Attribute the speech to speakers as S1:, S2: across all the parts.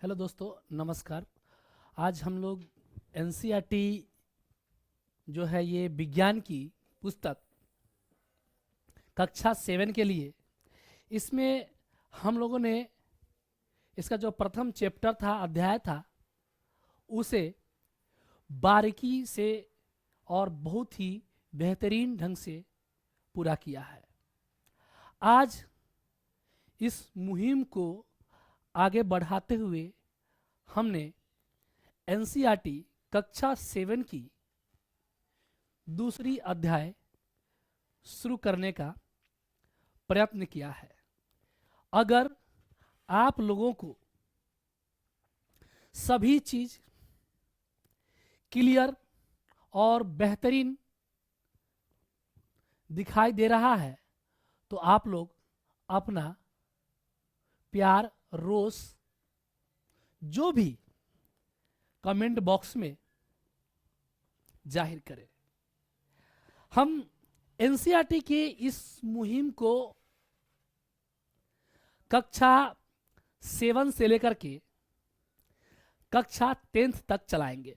S1: Hello दोस्तों, नमस्कार। आज हम लोग एनसीईआरटी जो है ये विज्ञान की पुस्तक कक्षा 7 के लिए, इसमें हम लोगों ने इसका जो प्रथम चैप्टर था, अध्याय था, उसे बारीकी से और बहुत ही बेहतरीन ढंग से पूरा किया है। आज इस मुहिम को आगे बढ़ाते हुए हमने एनसीईआरटी कक्षा 7 की दूसरी अध्याय शुरू करने का प्रयत्न किया है। अगर आप लोगों को सभी चीज क्लियर और बेहतरीन दिखाई दे रहा है तो आप लोग अपना प्यार, रोष जो भी कमेंट बॉक्स में जाहिर करें। हम एनसीईआरटी के इस मुहिम को कक्षा 7 से लेकर के कक्षा 10th तक चलाएंगे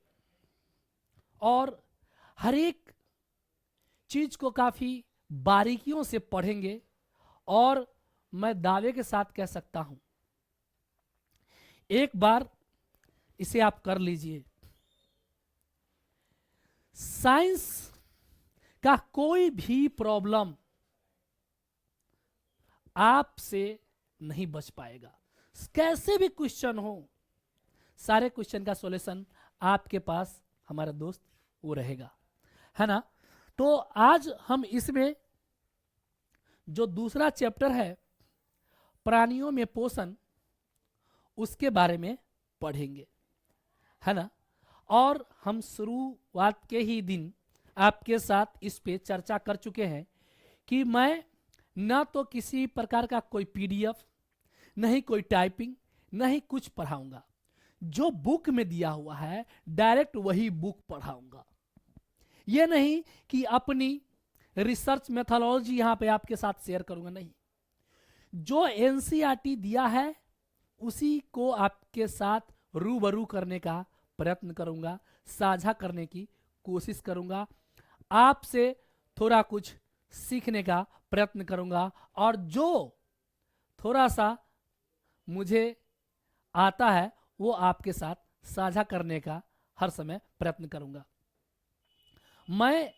S1: और हर एक चीज को काफी बारीकियों से पढ़ेंगे। और मैं दावे के साथ कह सकता हूं, एक बार इसे आप कर लीजिए, साइंस का कोई भी प्रॉब्लम आपसे नहीं बच पाएगा। कैसे भी क्वेश्चन हो, सारे क्वेश्चन का सॉल्यूशन आपके पास हमारा दोस्त वो रहेगा, है ना। तो आज हम इसमें जो दूसरा चैप्टर है, प्राणियों में पोषण, उसके बारे में पढ़ेंगे, है ना। और हम शुरुआत के ही दिन आपके साथ इस पे चर्चा कर चुके हैं कि मैं ना तो किसी प्रकार का कोई पीडीएफ, नहीं कोई टाइपिंग, नहीं कुछ पढ़ाऊंगा। जो बुक में दिया हुआ है डायरेक्ट वही बुक पढ़ाऊंगा। यह नहीं कि अपनी रिसर्च मेथोलॉजी यहां पे आपके साथ शेयर करूंगा, नहीं। जो एनसीईआरटी दिया है उसी को आपके साथ रूबरू करने का प्रयत्न करूंगा, साझा करने की कोशिश करूंगा, आपसे थोड़ा कुछ सीखने का प्रयत्न करूंगा। और जो थोड़ा सा मुझे आता है वो आपके साथ साझा करने का हर समय प्रयत्न करूंगा। मैं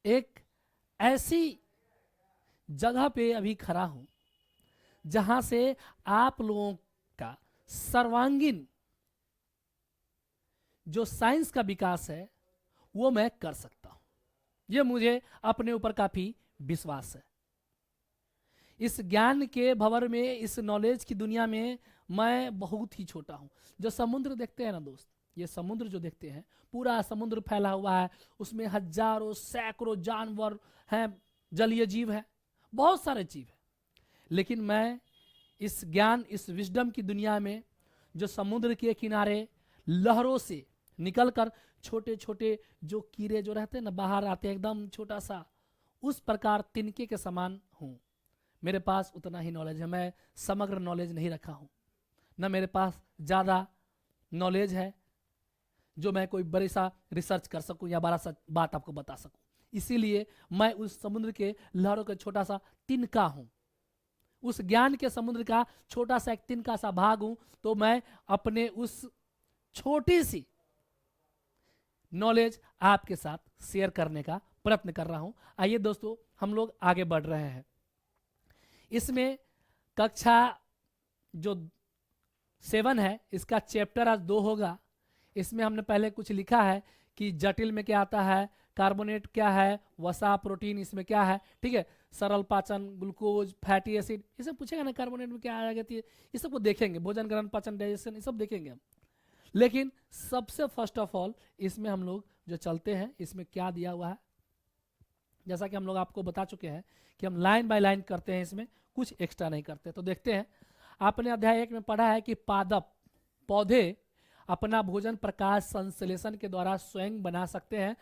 S1: एक ऐसी जगह पे अभी खड़ा हूं जहां से आप लोगों का सर्वांगीण जो साइंस का विकास है वो मैं कर सकता हूं। ये मुझे अपने ऊपर काफी विश्वास है। इस ज्ञान के भंवर में, इस नॉलेज की दुनिया में मैं बहुत ही छोटा हूं। जो समुद्र देखते हैं ना दोस्त, ये समुद्र जो देखते हैं, पूरा समुद्र फैला हुआ है, उसमें हजारों सैकड़ों जानवर हैं, जलीय जीव है, बहुत सारे जीव है। लेकिन मैं इस ज्ञान, इस विजडम की दुनिया में, जो समुद्र के किनारे लहरों से निकलकर छोटे छोटे जो कीड़े जो रहते हैं ना, बाहर आते हैं एकदम छोटा सा, उस प्रकार तिनके के समान हूं। मेरे पास उतना ही नॉलेज है, मैं समग्र नॉलेज नहीं रखा हूं, ना मेरे पास ज़्यादा नॉलेज है जो मैं कोई बड़ी सा रिसर्च कर सकूं या बड़ा सा बात आपको बता सकूं। इसीलिए मैं उस समुद्र के लहरों का छोटा सा तिनका हूं, उस ज्ञान के समुद्र का छोटा सा एक तिनका सा भाग हूं। तो मैं अपने उस छोटी सी नॉलेज आपके साथ शेयर करने का प्रयत्न कर रहा हूं। आइए दोस्तों, हम लोग आगे बढ़ रहे हैं। इसमें कक्षा जो 7 है, इसका चैप्टर आज 2 होगा। इसमें हमने पहले कुछ लिखा है कि जटिल में क्या आता है, कार्बोनेट क्या है, वसा, प्रोटीन इसमें क्या है, ठीक है, सरल पाचन, ग्लूकोज, फैटी एसिड, ये सब पूछेगा ना, कार्बोनेट में क्या आ जाती है, ये सब को देखेंगे, भोजन ग्रहण, पाचन, डाइजेशन, ये सब देखेंगे हम। लेकिन सबसे फर्स्ट ऑफ ऑल इसमें हम लोग जो चलते हैं, इसमें क्या दिया हुआ है, जैसा कि हम लोग आपको बता चुके हैं कि हम लाइन बाय लाइन करते हैं, इसमें कुछ एक्स्ट्रा नहीं करते। तो देखते हैं, आपने अध्याय 1 में पढ़ा है कि पादप, पौधे अपना भोजन प्रकाश संश्लेषण के द्वारा स्वयं बना सकते हैं,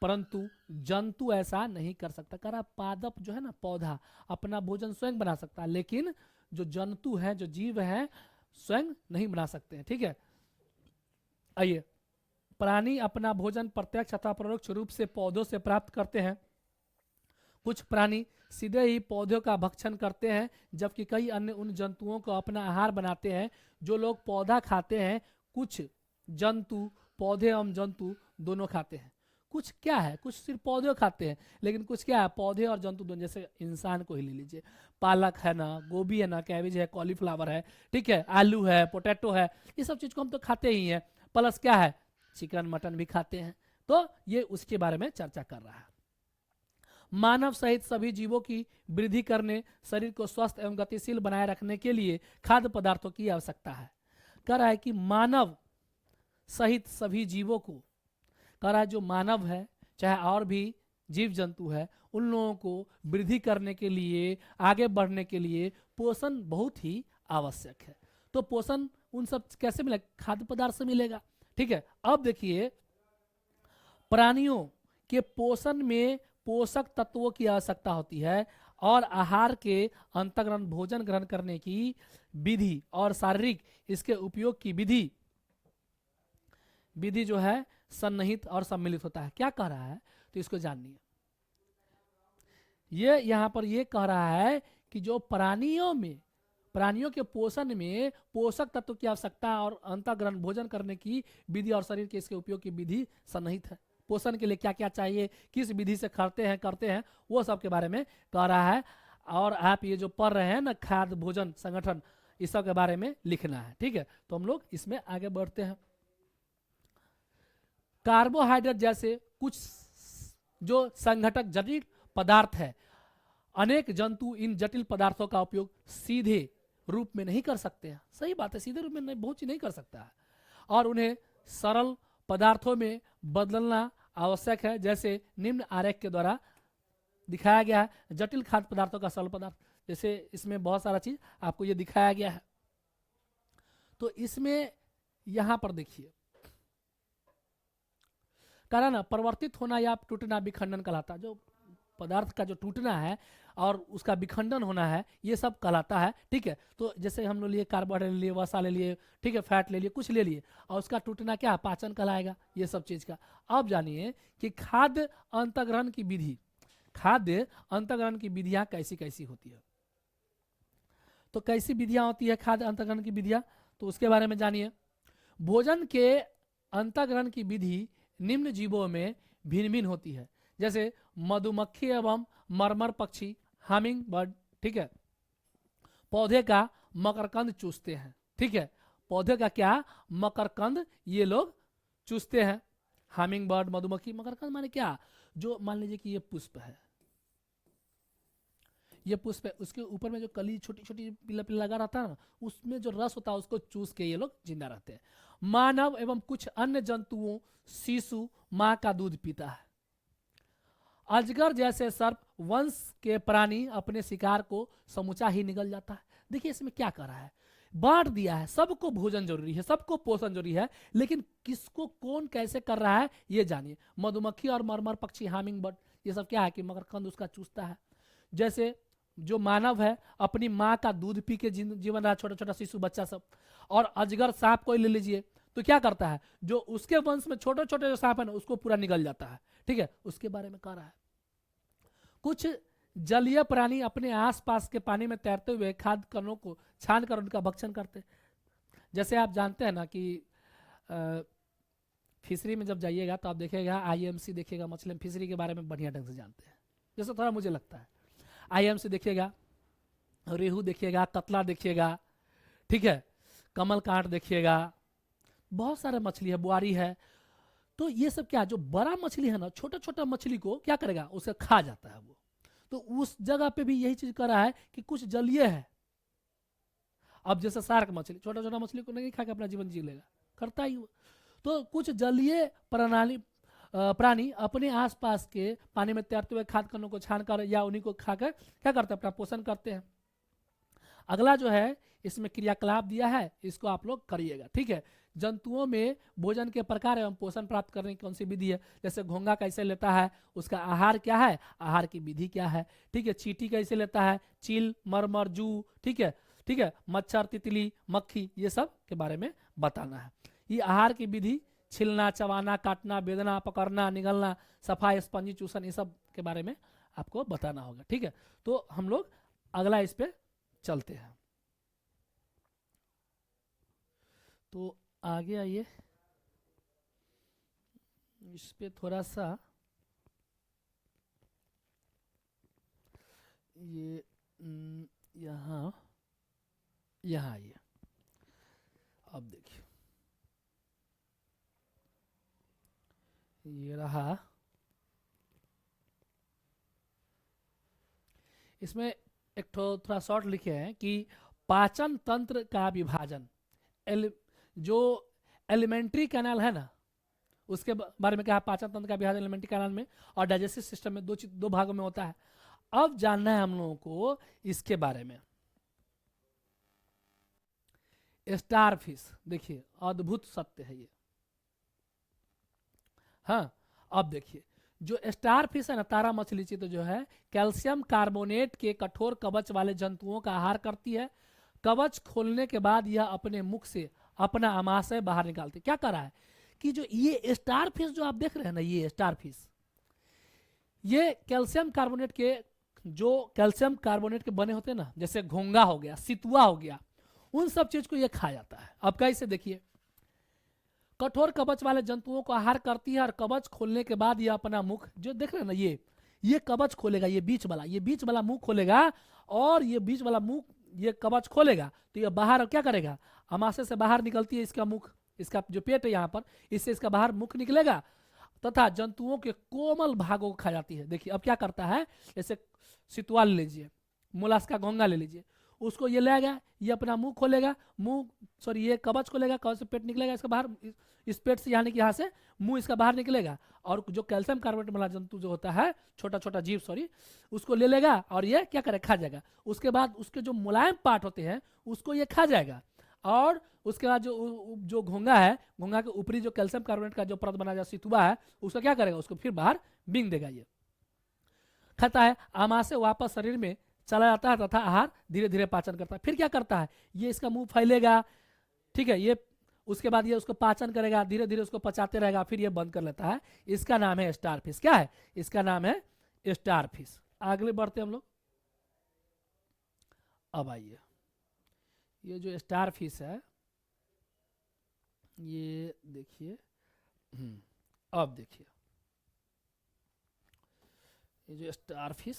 S1: परंतु जंतु ऐसा नहीं कर सकता। कह रहा पादप जो है ना, पौधा अपना भोजन स्वयं बना सकता है, लेकिन जो जंतु है, जो जीव है, स्वयं नहीं बना सकते हैं। ठीक है, आइए, प्राणी अपना भोजन प्रत्यक्ष अथवा परोक्ष रूप से पौधों से प्राप्त करते हैं। कुछ प्राणी सीधे ही पौधों का भक्षण करते हैं, जबकि कई अन्य उन जंतुओं को अपना आहार बनाते हैं जो लोग पौधा खाते हैं। कुछ जंतु पौधे एवं जंतु दोनों खाते हैं। कुछ क्या है, कुछ सिर्फ पौधे खाते हैं, लेकिन कुछ क्या है, पौधे और जंतु दोनों। जैसे इंसान को ही ले लीजिए, पालक है ना, गोभी है ना, कैबेज है, कॉलीफ्लावर है, ठीक है, आलू है, पोटैटो है, ये सब चीज को हम तो खाते ही हैं। प्लस क्या है, चिकन मटन भी खाते हैं। तो ये उसके बारे में चर्चा कर रहा है। मानव सहित सभी जीवों की वृद्धि करने, शरीर को स्वस्थ एवं गतिशील बनाए रखने के लिए खाद्य पदार्थों की आवश्यकता है। कह रहा है कि मानव सहित सभी जीवों को, कह रहा है जो मानव है चाहे और भी जीव जंतु है, उन लोगों को वृद्धि करने के लिए, आगे बढ़ने के लिए पोषण बहुत ही आवश्यक है। तो पोषण उन सब कैसे मिलेगा, खाद्य पदार्थ से मिलेगा। ठीक है, अब देखिए, प्राणियों के पोषण में पोषक तत्वों की आवश्यकता होती है और आहार के अंतर्ग्रहण, भोजन ग्रहण करने की विधि और शारीरिक इसके उपयोग की विधि जो है सन्निहित और सम्मिलित होता है। क्या कह रहा है, तो इसको जानिए। ये यहां पर ये कह रहा है कि जो प्राणियों के पोषण में पोषक तत्व की आवश्यकता और अंतर्ग्रहण, भोजन करने की विधि और शरीर के इसके उपयोग की विधि सन्निहित है। पोषण के लिए क्या क्या चाहिए, किस विधि से करते हैं, वो सब के बारे में कह रहा है। और आप ये जो पढ़ रहे हैं ना, खाद्य भोजन संगठन, इस सब के बारे में लिखना है। ठीक है, तो हम लोग इसमें आगे बढ़ते हैं। कार्बोहाइड्रेट जैसे कुछ जो संघटक जटिल पदार्थ है, अनेक जंतु इन जटिल पदार्थों का उपयोग सीधे रूप में नहीं कर सकते हैं। सही बात है, सीधे रूप में बहुत चीज नहीं कर सकता है, और उन्हें सरल पदार्थों में बदलना आवश्यक है। जैसे निम्न आरेख के द्वारा दिखाया गया है, जटिल खाद्य पदार्थों का सरल पदार्थ। जैसे इसमें बहुत सारा चीज आपको ये दिखाया गया है। तो इसमें यहां पर देखिए, कहा ना, परिवर्तित होना या टूटना विखंडन कहलाता है। जो पदार्थ का जो टूटना है और उसका विखंडन होना है, ये सब कहलाता है। ठीक है, तो जैसे हम लोग लिए कार्बोहाइड्रेट ले लिए, वसा ले लिए, ठीक है, फैट ले लिए, कुछ ले लिए, और उसका टूटना क्या, पाचन कहलाएगा, ये सब चीज का। अब जानिए कि खाद्य अंतर्ग्रहण की विधियां कैसी कैसी होती है। तो कैसी विधियां होती है खाद्य अंतर्ग्रहण की विधियां, तो उसके बारे में जानिए। भोजन के अंतर्ग्रहण की विधि निम्न जीवों में भिन्न भिन्न होती है। जैसे मधुमक्खी एवं मरमर पक्षी, हमिंग बर्ड, ठीक है, पौधे का मकरकंद चूसते हैं। ठीक है, पौधे का क्या, मकरकंद ये लोग चूसते हैं। हमिंग बर्ड, मधुमक्खी, मकरकंद माने क्या, जो मान लीजिए कि ये पुष्प है, ये पुष्प है, उसके ऊपर में जो कली छोटी छोटी पीला पीला लगा रहता है ना, उसमें जो रस होता है उसको चूस के ये लोग जिंदा रहते हैं। मानव एवं कुछ अन्य जंतुओं, शिशु मां का दूध पीता है। अजगर जैसे सर्प वंश के प्राणी अपने शिकार को समूचा ही निगल जाता है। देखिए इसमें क्या कर रहा है, बांट दिया है, सबको भोजन जरूरी है, सबको पोषण जरूरी है, लेकिन किसको कौन कैसे कर रहा है ये जानिए। मधुमक्खी और मरमर पक्षी, हामिंग बर्ड, ये सब क्या है कि मकरकंद उसका चूसता है। जैसे जो मानव है अपनी माँ का दूध पी के जीवन रहा, छोटा छोटा शिशु बच्चा सब। और अजगर सांप को ले लीजिए, तो क्या करता है, जो उसके वंश में छोटे छोटे जो सांप है ना, उसको पूरा निगल जाता है। ठीक है, उसके बारे में कह रहा है। कुछ जलीय प्राणी अपने आसपास के पानी में तैरते हुए खाद्य कणों को छान कर उनका भक्षण करते हैं। जैसे आप जानते हैं ना कि फिशरी में जब जाइएगा तो आप देखिएगा, आईएमसी देखिएगा, मछली फिशरी के बारे में बढ़िया ढंग से जानते हैं, जैसे थोड़ा मुझे लगता है। आईएमसी देखिएगा, रेहू देखिएगा, कतला देखिएगा, ठीक है, कमल कांट देखिएगा, बहुत सारे मछली है, बुआरी है। तो ये सब क्या, जो बड़ा मछली है ना, छोटा छोटा मछली को क्या करेगा, उसे खा जाता है वो। तो उस जगह पे भी यही चीज कर रहा है कि कुछ जलीय है। अब जैसे शार्क मछली, छोटा छोटा मछली को नहीं खा के अपना जीवन जी लेगा, करता ही वो। तो कुछ जलीय प्राणी अपने आसपास के पानी में तैरते हुए खाद्य कणों को छानकर या उन्हीं को खाकर क्या करते हैं, अपना पोषण करते हैं। अगला जो है इसमें क्रियाकलाप दिया है, इसको आप लोग करिएगा। ठीक है, जंतुओं में भोजन के प्रकार एवं पोषण प्राप्त करने की कौन सी विधि है। जैसे घोंगा कैसे लेता है, उसका आहार क्या है, आहार की विधि क्या है। ठीक है, चींटी कैसे लेता है, चील, मरमर, जू, ठीक है, ठीक है, मच्छर, तितली, मक्खी, ये सब के बारे में बताना है। ये आहार की विधि, छिलना, चबाना, काटना, बेदना, पकड़ना, निगलना, सफाई, स्पंजी, चूसन, ये सब के बारे में आपको बताना होगा। ठीक है, तो हम लोग अगला इस पे चलते हैं। तो आगे आइए, इस पे थोड़ा सा ये यहाँ यहाँ आइए। अब देखिए, ये रहा, इसमें एक थोड़ा शॉर्ट लिखे हैं कि पाचन तंत्र का विभाजन, जो एलिमेंट्री कैनाल है ना, उसके बारे में क्या है, पाचन तंत्र का विभाजन एलिमेंट्री कैनाल में और डाइजेस्टिव सिस्टम में दो भागों में होता है। अब जानना है हम लोगों को इसके बारे में। स्टार फिश, देखिए अद्भुत सत्य है ये। हाँ, अब देखिए, जो स्टार फिश है ना, तारा मछली तो जो है, कैल्शियम कार्बोनेट के कठोर कवच वाले जंतुओं का आहार करती है। कवच खोलने के बाद यह अपने मुख से अपना आमाशय बाहर निकालती है। क्या कर रहा है कि जो ये स्टार फिश जो आप देख रहे हैं ना, ये स्टार फिश, ये कैल्शियम कार्बोनेट के, जो कैल्शियम कार्बोनेट के बने होते हैं ना, जैसे घोंगा हो गया, सितुआ हो गया, उन सब चीज को ये खा जाता है। अब कैसे, देखिए, कठोर कवच वाले जंतुओं को आहार करती है और कवच खोलने के बाद ये अपना मुख, जो देख रहे हैं ना, ये कवच खोलेगा, ये बीच वाला मुंह खोलेगा, और ये बीच वाला मुंह, ये कवच खोलेगा तो ये बाहर क्या करेगा, आमाशय से बाहर निकलती है इसका मुख, इसका जो पेट है यहाँ पर, इससे इसका बाहर मुख निकलेगा तथा जंतुओं के कोमल भागों को खा जाती है। देखिए अब क्या करता है, जैसे सितुआ ले लीजिए, मोलास्का घोंगा ले लीजिए, उसको ये लेगा, ये अपना मुंह खोलेगा, ये कवच खोलेगा, कवच से पेट निकलेगा इसका बाहर, इस पेट से यानी कि यहाँ से मुंह इसका बाहर निकलेगा, और जो कैल्शियम कार्बोनेट वाला जंतु जो होता है, छोटा छोटा जीव उसको ले लेगा और ये क्या करे, खा जाएगा। उसके बाद उसके जो मुलायम पार्ट होते हैं उसको ये खा जाएगा, और उसके बाद जो घोंगा है, घोंगा के ऊपरी जो कैल्शियम कार्बोनेट का जो परत बना जाए सितुआ है, उसको क्या करेगा, उसको फिर बाहर बिंग देगा, ये खाता है, आमाशय वापस शरीर में चला जाता है तथा आहार धीरे धीरे पाचन करता है। फिर क्या करता है, ये इसका मुंह फैलेगा, ठीक है, ये उसके बाद ये उसको पाचन करेगा, धीरे धीरे उसको पचाते रहेगा, फिर ये बंद कर लेता है। इसका नाम है स्टार फिश। क्या है, इसका नाम है स्टार फिश। आगे बढ़ते हम लोग। अब आइए, ये जो स्टार फिश है, ये देखिए, अब देखिए, ये जो स्टार फिश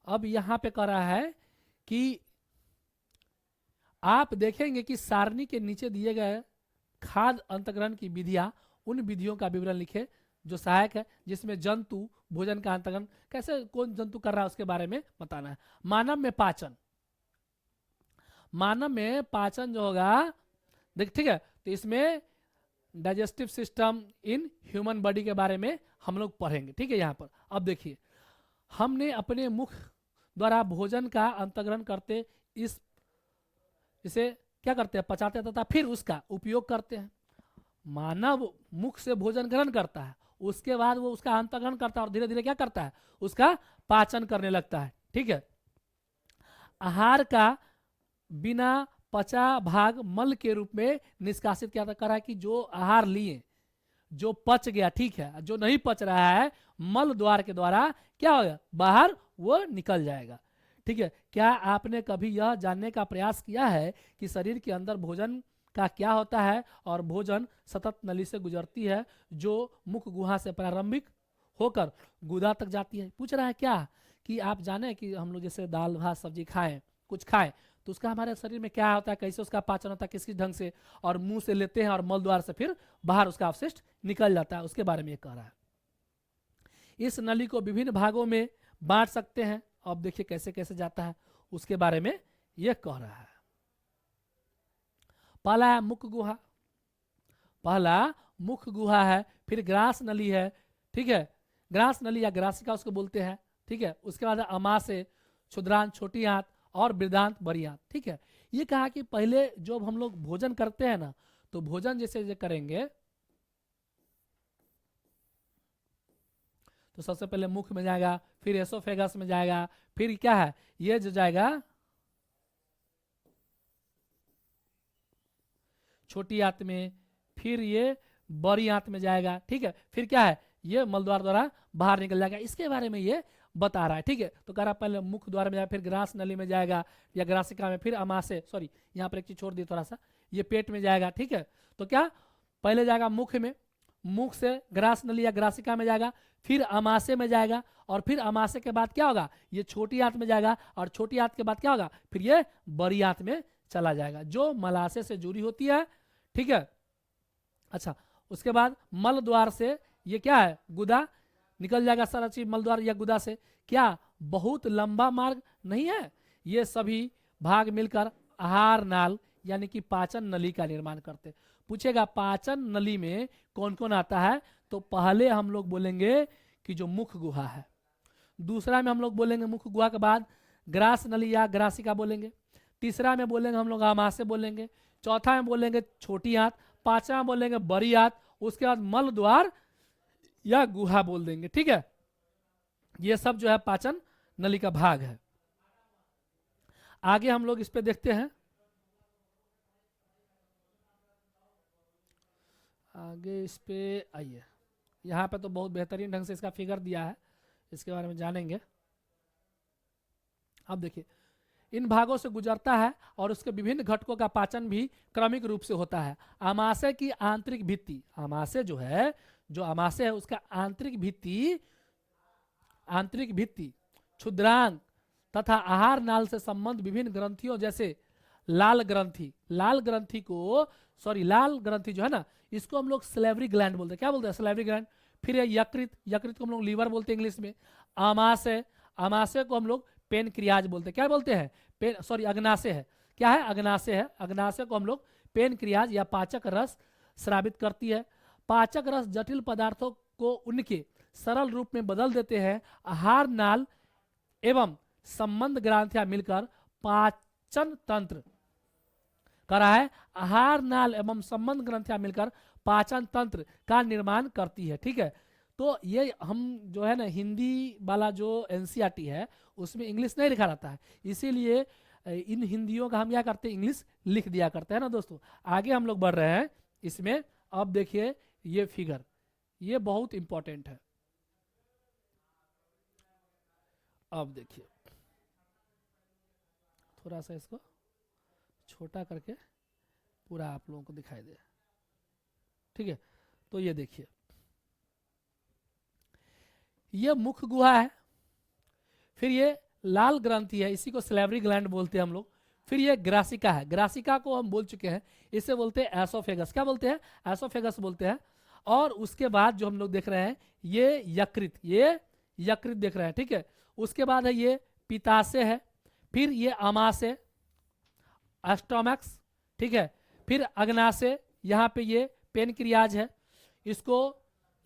S1: अब यहां पे कर रहा है कि आप देखेंगे कि सारणी के नीचे दिए गए खाद्य अंतग्रहण की विधियां, उन विधियों का विवरण लिखे जो सहायक है, जिसमें जंतु भोजन का अंतग्रहण कैसे, कौन जंतु कर रहा है उसके बारे में बताना है। मानव में पाचन, मानव में पाचन जो होगा, देख ठीक है, तो इसमें digestive system in human body के बारे में हम लोग पढ़ेंगे। ठीक है, यहाँ पर अब देखिए, हमने अपने मुख द्वारा भोजन का अंतग्रहण करते इसे क्या करते हैं, पचाते तथा फिर उसका उपयोग करते हैं। मानव मुख से भोजन ग्रहण करता है, उसके बाद वो उसका अंतग्रहण करता है और धीरे धीरे क्या करता है, उसका पाचन करने लगता है। ठीक है, आहार का बिना पचा भाग मल के रूप में निष्कासित क्या कर रहा है कि जो आहार लिए, जो पच गया, ठीक है, जो नहीं पच रहा है, मल द्वार के द्वारा क्या होगा, बाहर वो निकल जाएगा। ठीक है, क्या आपने कभी यह जानने का प्रयास किया है कि शरीर के अंदर भोजन का क्या होता है, और भोजन सतत नली से गुजरती है जो मुख गुहा से प्रारंभिक होकर गुदा तक जाती है। पूछ रहा है क्या कि आप जाने कि हम लोग जैसे दाल भात सब्जी खाएं, कुछ खाएं, तो उसका हमारे शरीर में क्या होता है, कैसे उसका पाचन होता है, किस ढंग से, और मुंह से लेते हैं और मल द्वार से फिर बाहर उसका अवशिष्ट निकल जाता है, उसके बारे में कह रहा है। इस नली को विभिन्न भागों में बांट सकते हैं। अब देखिए कैसे कैसे जाता है, उसके बारे में यह कह रहा है। पहला है मुख गुहा, पहला मुख गुहा है, फिर ग्रास नली है, ठीक है, ग्रास नली या ग्रासिका उसको बोलते हैं। ठीक है, उसके बाद अमाशय, क्षुद्रांत छोटी आंत, और वृद्धांत बड़ी आंत। ठीक है, ये कहा कि पहले जब हम लोग भोजन करते हैं ना, तो भोजन जैसे करेंगे तो सबसे पहले मुख में जाएगा, फिर एसोफेगस में जाएगा, फिर क्या है, ये जो जाएगा छोटी आंत में, फिर ये बड़ी आंत में जाएगा, ठीक है, फिर क्या है, ये मलद्वार द्वारा बाहर निकल जाएगा। इसके बारे में ये बता रहा है, ठीक है। तो कह रहा पहले मुख द्वार में जाएगा, फिर ग्रास नली में जाएगा या ग्रासिका में, फिर अमाशय, सॉरी यहाँ पर एक चीज छोड़ दी थोड़ा सा, ये पेट में जाएगा, ठीक है। तो क्या पहले जाएगा मुख में, मुख से ग्रास नली या ग्रासिका में जाएगा, फिर अमाशय में जाएगा, और फिर अमाशय के बाद क्या होगा, ये छोटी आंत में जाएगा, और छोटी आंत के बाद क्या होगा, फिर ये बड़ी आंत में चला जाएगा जो मलाशय से जुड़ी होती है, ठीक है। अच्छा, उसके बाद मल द्वार से ये क्या है, गुदा निकल जाएगा, सारा चीज मल द्वार या गुदा से। क्या बहुत लंबा मार्ग नहीं है, ये सभी भाग मिलकर आहार नाल यानी कि पाचन नली का निर्माण करते। पूछेगा पाचन नली में कौन कौन आता है, तो पहले हम लोग बोलेंगे कि जो मुख गुहा है, दूसरा में हम लोग बोलेंगे मुख गुहा के बाद ग्रास नली या ग्रासिका बोलेंगे, तीसरा में बोलेंगे हम लोग आमाशय बोलेंगे, चौथा में बोलेंगे छोटी आंत, पांचवा में बोलेंगे बड़ी आंत, उसके बाद मल द्वार या गुहा बोल देंगे, ठीक है। ये सब जो है पाचन नली का भाग है। आगे हम लोग इस पे देखते हैं, आगे इस पे आइए, यहाँ पे तो बहुत बेहतरीन ढंग से इसका फिगर दिया है, इसके बारे में जानेंगे। अब देखिए, इन भागों से गुजरता है और उसके विभिन्न घटकों का पाचन भी क्रमिक रूप से होता है। आमाशय की आंतरिक भित्ति, आमाशय जो है, जो आमाशय है उसका आंतरिक भित्ति क्षुद्रांग तथा आहार नाल से संबंध विभिन्न ग्रंथियों जैसे लाल ग्रंथि, लाल ग्रंथि जो है ना, इसको हम लोग सलेवरी ग्लैंड बोलते हैं। क्या बोलते हैं, सलेवरी ग्लैंड। फिर यकृत को हम लोग लीवर बोलते हैं इंग्लिश में। आमाशय को हम लोग पेनक्रियाज बोलते हैं। क्या बोलते हैं, अग्नाशय है, क्या है, अग्नाशय है। अग्नाशय को हम लोग पेनक्रियाज या पाचक रस स्रावित करती है। पाचक रस जटिल पदार्थों को उनके सरल रूप में बदल देते हैं। आहार नाल एवं संबंध ग्रंथियां मिलकर पाचन तंत्र करा है, आहार नाल एवं संबंध ग्रंथियां मिलकर पाचन तंत्र का निर्माण करती है, ठीक है। तो ये हम जो है ना, हिंदी वाला जो एनसीईआरटी है उसमें इंग्लिश नहीं लिखा रहता है, इसीलिए इन हिंदियों का हम क्या करते हैं, इंग्लिश लिख दिया करते हैं ना दोस्तों। आगे हम लोग बढ़ रहे हैं इसमें। अब देखिए ये फिगर, ये बहुत इंपॉर्टेंट है। अब देखिए, थोड़ा सा इसको छोटा करके पूरा आप लोगों को दिखाई दे, ठीक है। तो ये देखिए, ये मुख गुहा है, फिर ये लाल ग्रंथि है, इसी को सलेवरी ग्लैंड बोलते हैं हम लोग। फिर ये ग्रासिका है, ग्रासिका को हम बोल चुके हैं, इसे बोलते हैं एसोफेगस। क्या बोलते हैं, एसोफेगस बोलते हैं। और उसके बाद जो हम लोग देख रहे हैं ये यकृत देख रहे हैं, ठीक है। उसके बाद है ये पित्ताशय है, फिर ये अमाशय, स्टोमक्स, ठीक है। फिर अग्नाशय, यहाँ पे ये पेनक्रियाज है, इसको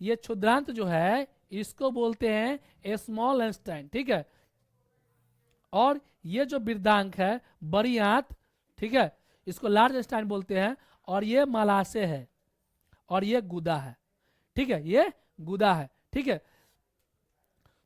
S1: ये क्षुद्रांत जो है इसको बोलते हैं स्मॉल इंटेस्टाइन, ठीक है। और ये जो वृद्धांक है, बड़ी आंत, ठीक है, इसको लार्ज इंटेस्टाइन बोलते हैं। और ये मलाशय है और ये गुदा है, ठीक है, ये गुदा है, ठीक है।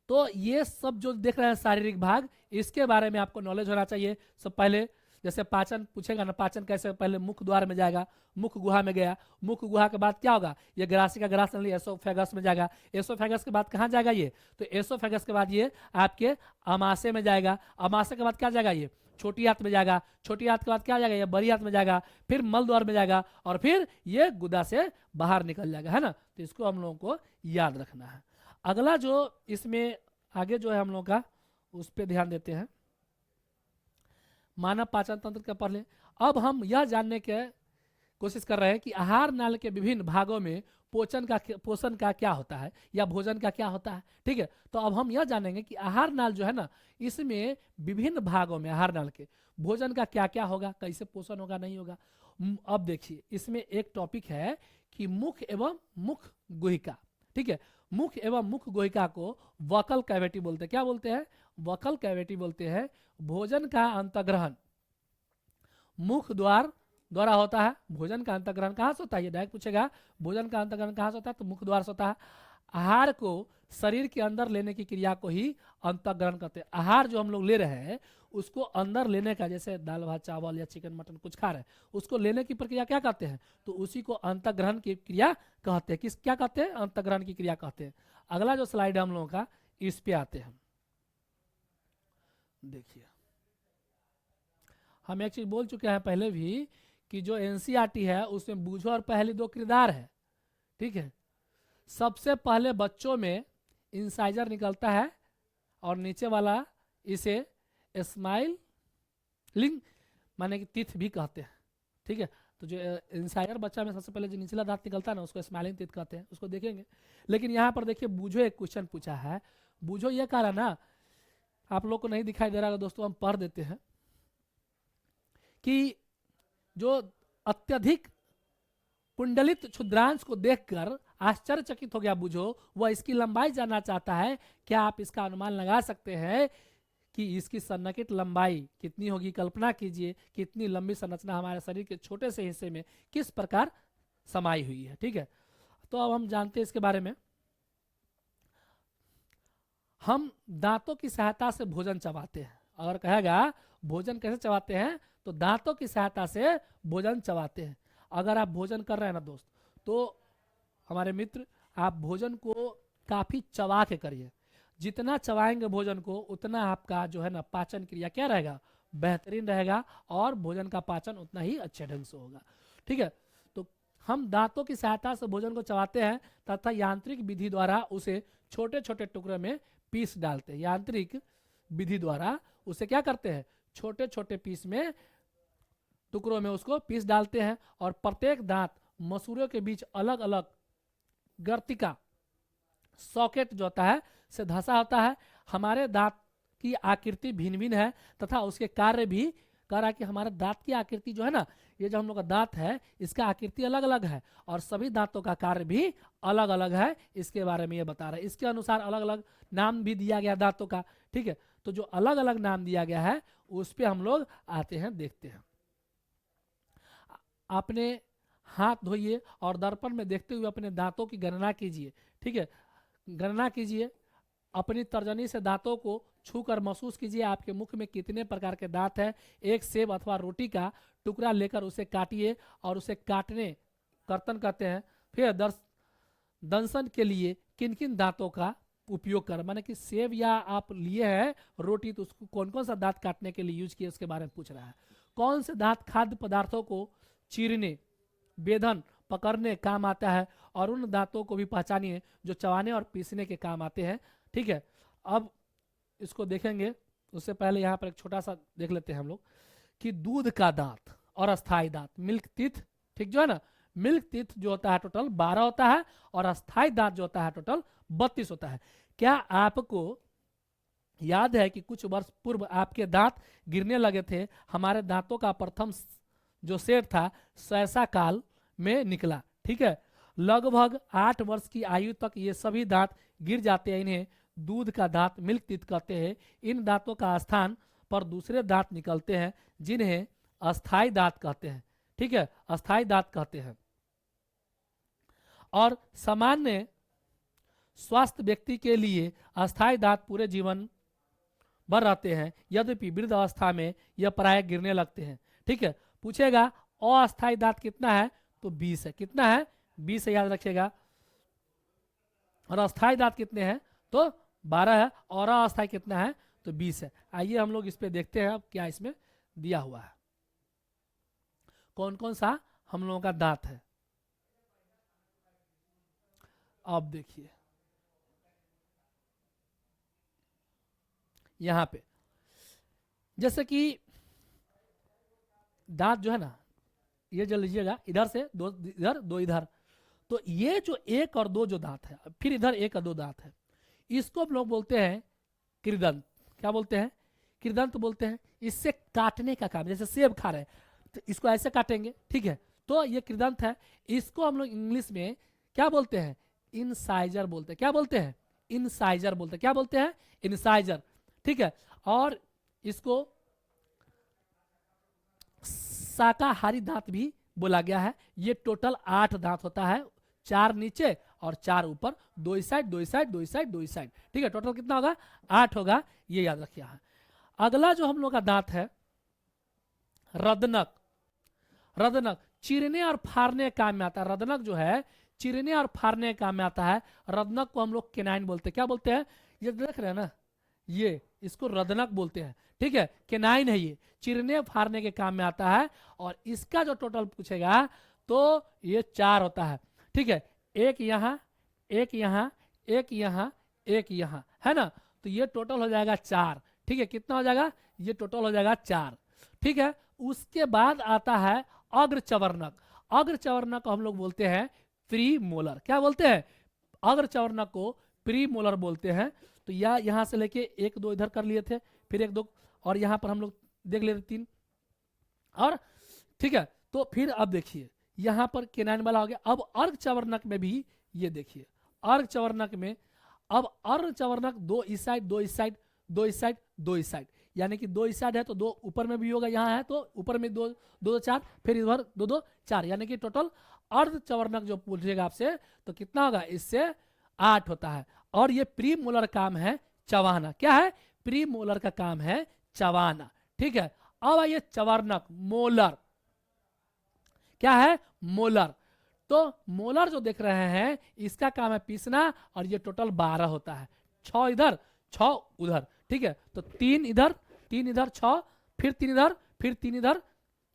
S1: तो ये सब जो देख रहे हैं शारीरिक भाग, इसके बारे में आपको नॉलेज होना चाहिए। सब पहले जैसे पाचन पूछेगा ना, पाचन कैसे, पहले मुख द्वार में जाएगा, मुख गुहा में गया, मुख गुहा के बाद क्या होगा, ये ग्रासिका ग्रास नली एसोफेगस में जाएगा, एसोफेगस के बाद कहाँ जाएगा ये, तो एसोफेगस के बाद ये आपके अमाशय में जाएगा, अमाशय के बाद क्या जाएगा, ये छोटी आंत में जाएगा, छोटी आंत के बाद क्या जाएगा, ये बड़ी आंत में जाएगा, फिर मल द्वार में जाएगा, और फिर ये गुदा से बाहर निकल जाएगा, है ना। तो इसको हम लोगों को याद रखना है। अगला जो इसमें आगे जो है हम लोग का, उस पर ध्यान देते हैं। मानव पाचन तंत्र का पढ़ लें। अब हम यह जानने के कोशिश कर रहे हैं कि आहार नाल के विभिन्न भागों में पोषण का क्या होता है या भोजन का क्या होता है, ठीक है। तो अब हम यह जानेंगे कि आहार नाल जो है ना, इसमें विभिन्न भागों में आहार नाल के भोजन का क्या क्या होगा, कैसे पोषण होगा, नहीं होगा। अब देखिए, इसमें एक टॉपिक है कि मुख एवं मुख गुहिका, ठीक है। मुख एवं मुख गुहिका को वकल कैविटी बोलते हैं। क्या बोलते हैं, वकल कैविटी बोलते हैं। भोजन का अंतग्रहण मुख द्वारा होता है। भोजन का अंतग्रहण कहाँ से होता है, ये डायरेक्ट पूछेगा, भोजन का अंतग्रहण कहाँ से होता है, तो मुख द्वार से होता है। आहार को शरीर के अंदर लेने की क्रिया को ही अंतःग्रहण कहते हैं। आहार जो हम लोग ले रहे हैं उसको अंदर लेने का, जैसे दाल भात चावल या चिकन मटन कुछ खा रहे हैं, उसको लेने की प्रक्रिया क्या कहते हैं? तो उसी को अंतःग्रहण की क्रिया कहते हैं। क्या कहते हैं? अंतःग्रहण की क्रिया कहते हैं। अगला जो स्लाइड है हम लोगों का, इस पे आते हैं। देखिए, हम एक चीज बोल चुके हैं पहले भी कि जो एनसीईआरटी है उसमें बूझो और पहली दो किरदार है, ठीक है। सबसे पहले बच्चों में इंसाइजर निकलता है और नीचे वाला इसे स्माइलिंग माने कि तीथ भी कहते हैं, ठीक है। तो जो इंसाइजर बच्चा में सबसे पहले जो निचला दांत निकलता है ना उसको स्माइलिंग तीथ कहते हैं, उसको देखेंगे। लेकिन यहाँ पर देखिए बूझो एक क्वेश्चन पूछा है। बूझो ये कह रहा ना, आप लोग को नहीं दिखाई दे रहा है दोस्तों, हम पढ़ देते हैं कि जो अत्यधिक कुंडलित क्षुद्रांश को देखकर आश्चर्यचकित हो गया बूझो, वह इसकी लंबाई जानना चाहता है। क्या आप इसका अनुमान लगा सकते हैं कि इसकी संरचित लंबाई कितनी होगी? कल्पना कीजिए कितनी लंबी संरचना हमारे शरीर के छोटे से हिस्से में किस प्रकार समाई हुई है, ठीक है। तो अब हम जानते हैं इसके बारे में। हम दांतों की सहायता से भोजन चबाते हैं। अगर कहेगा भोजन कैसे चबाते हैं, तो दांतों की सहायता से भोजन चबाते हैं। अगर आप भोजन कर रहे हैं ना दोस्त, तो हमारे मित्र, आप भोजन को काफी चबा के करिए। जितना चबाएंगे भोजन को उतना आपका जो है ना पाचन क्रिया क्या रहेगा? बेहतरीन रहेगा और भोजन का पाचन उतना ही अच्छे ढंग से होगा, ठीक है। तो हम दांतों की सहायता से भोजन को चबाते हैं तथा यांत्रिक विधि द्वारा उसे छोटे छोटे टुकड़ों में पीस डालते हैं। यांत्रिक विधि द्वारा उसे क्या करते हैं? छोटे छोटे पीस में, टुकड़ों में उसको पीस डालते हैं। और प्रत्येक दांत मसूड़ों के बीच अलग अलग गर्तिका सॉकेट जो होता है से धंसा होता है। हमारे दांत की आकृति भिन्न भिन्न है तथा उसके कार्य भी कह रहा है कि हमारे दांत की आकृति जो है ना, ये जो हम लोग का दांत है इसका आकृति अलग अलग है और सभी दांतों का कार्य भी अलग अलग है। इसके बारे में ये बता रहा है। इसके अनुसार अलग अलग नाम भी दिया गया दांतों का, ठीक है। तो जो अलग अलग नाम दिया गया है उस पर हम लोग आते हैं, देखते हैं। अपने हाथ धोइए और दर्पण में देखते हुए अपने दांतों की गणना कीजिए, ठीक है। गणना कीजिए, अपनी तर्जनी से दांतों को छूकर महसूस कीजिए आपके मुख में कितने प्रकार के दांत हैं। एक सेब अथवा रोटी का टुकड़ा लेकर उसे काटिए और उसे काटने कर्तन कहते हैं। फिर दंशन के लिए किन किन दांतों का उपयोग कर, माने कि सेब या आप लिए हैं रोटी तो उसको कौन कौन सा दांत काटने के लिए यूज किए उसके बारे में पूछ रहा है। कौन से दांत खाद्य पदार्थों को चीरने, बेधन, पकड़ने काम आता है और उन दांतों को भी पहचानिए जो चबाने और पीसने के काम आते हैं, ठीक है। अब इसको देखेंगे उससे पहले यहाँ पर एक छोटा सा देख लेते हैं हम लोग कि दूध का दांत और अस्थाई दांत, मिल्क टीथ, ठीक जो है ना, मिल्क टीथ जो होता है टोटल 12 होता है और अस्थाई दांत जो होता है टोटल 32 होता है। क्या आपको याद है कि कुछ वर्ष पूर्व आपके दांत गिरने लगे थे? हमारे दांतों का प्रथम जो सेट था शैशा काल में निकला, ठीक है। लगभग 8 वर्ष की आयु तक ये सभी दांत गिर जाते हैं। इन्हें दूध का दांत, मिल्क टीथ कहते हैं। इन दांतों का स्थान पर दूसरे दांत निकलते हैं जिन्हें अस्थाई दांत कहते हैं, ठीक है, अस्थाई दांत कहते हैं। और सामान्य स्वस्थ व्यक्ति के लिए अस्थाई दांत पूरे जीवन भर रहते हैं, यद्यपि वृद्ध अवस्था में यह प्राय गिरने लगते हैं, ठीक है। पूछेगा अस्थाई दांत कितना है, तो 20 है। कितना है? 20 है, याद रखिएगा। और अस्थाई दांत कितने हैं, तो 12 है। और अस्थाई कितना है, तो 20 है। आइए हम लोग इस पे देखते हैं अब क्या इसमें दिया हुआ है, कौन कौन सा हम लोगों का दांत है। अब देखिए यहां पे जैसे कि दांत जो है ना, ये जो लीजिएगा, इधर से दो इधर, दो इधर, तो ये जो 1 और 2 जो दांत है, फिर इधर 1 और 2 दांत है, इसको हम लोग बोलते हैं कृदंत। क्या बोलते हैं? कृदंत बोलते हैं। इससे काटने का काम, जैसे सेब खा रहे हैं तो इसको ऐसे काटेंगे, ठीक है, तो ये कृदंत है। इसको हम लोग इंग्लिश में क्या बोलते हैं? इनसाइजर बोलते हैं। क्या बोलते हैं? इनसाइजर बोलते हैं। क्या बोलते हैं? इनसाइजर, ठीक है। और इसको शाकाहारी दांत भी बोला गया है। ये टोटल 8 दांत होता है, 4 नीचे और 4 ऊपर, 2 इस साइड 2 इस साइड 2 इस साइड 2 इस साइड। ठीक है, टोटल कितना होगा? 8 होगा, ये याद रखिए। यहाँ अगला जो हम लोग का दांत है रदनक। रदनक चीरने और फाड़ने काम में आता है। रदनक जो है चीरने और फाड़ने काम में आता है। रदनक को हम लोग केनाइन बोलते हैं। क्या बोलते हैं? ये देख रहे हैं ना, ये इसको रदनक बोलते हैं। ठीक है, केनाइन है, ये चीरने फाड़ने के काम में आता है। और इसका जो टोटल पूछेगा तो ये 4 होता है। ठीक है, एक यहाँ, एक यहाँ, एक यहाँ, एक यहाँ, है ना, तो ये टोटल हो जाएगा 4। ठीक है, कितना हो जाएगा? ये टोटल हो जाएगा 4। ठीक है, उसके बाद आता है अग्रचवर्णक। अग्रचवर्णक को हम लोग बोलते हैं प्री मोलर। क्या बोलते हैं? अग्रचवर्णक को प्री मोलर बोलते हैं। तो यहाँ से लेके 1 2 इधर कर लिए थे, फिर 1 2 और यहाँ पर हम लोग देख लेते 3 और। ठीक है, तो फिर अब देखिए यहाँ पर केनाइन वाला हो गया। अब अर्धचवर्णक में भी ये देखिए, अर्धचवर्णक में अब अर्धचवर्णक 2 इस साइड 2 इस साइड 2 इस साइड 2 इस साइड, यानी कि 2 इस साइड है तो 2 ऊपर में भी होगा, यहाँ है तो ऊपर में 2 2 4, फिर इधर 2 2 4, यानी कि टोटल अर्धचवर्णक जो पूछेगा आपसे तो कितना होगा? इससे 8 होता है। और ये प्री मोलर काम है चबाना। क्या है? प्री मोलर का काम है चबाना। ठीक है, अब आइए चवर्णक मोलर। क्या है? मोलर। तो मोलर जो देख रहे हैं इसका काम है पीसना, और ये टोटल 12 होता है। 6 इधर 6 उधर। ठीक है, तो 3 इधर 3 इधर 6, फिर 3 इधर, फिर 3 इधर,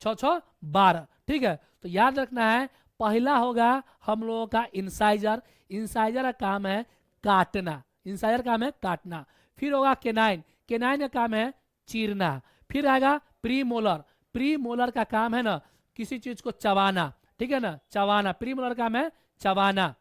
S1: 6 6 12। ठीक है, तो याद रखना है पहला होगा हम लोगों का इंसाइजर। इंसाइजर का काम है काटना। इंसाइजर का काम है काटना। फिर होगा केनाइन। केनाइन का काम है चीरना। फिर आएगा प्री मोलर। प्री मोलर का काम है ना किसी चीज को चबाना। ठीक है ना, चबाना। प्री मोलर का काम है चबाना।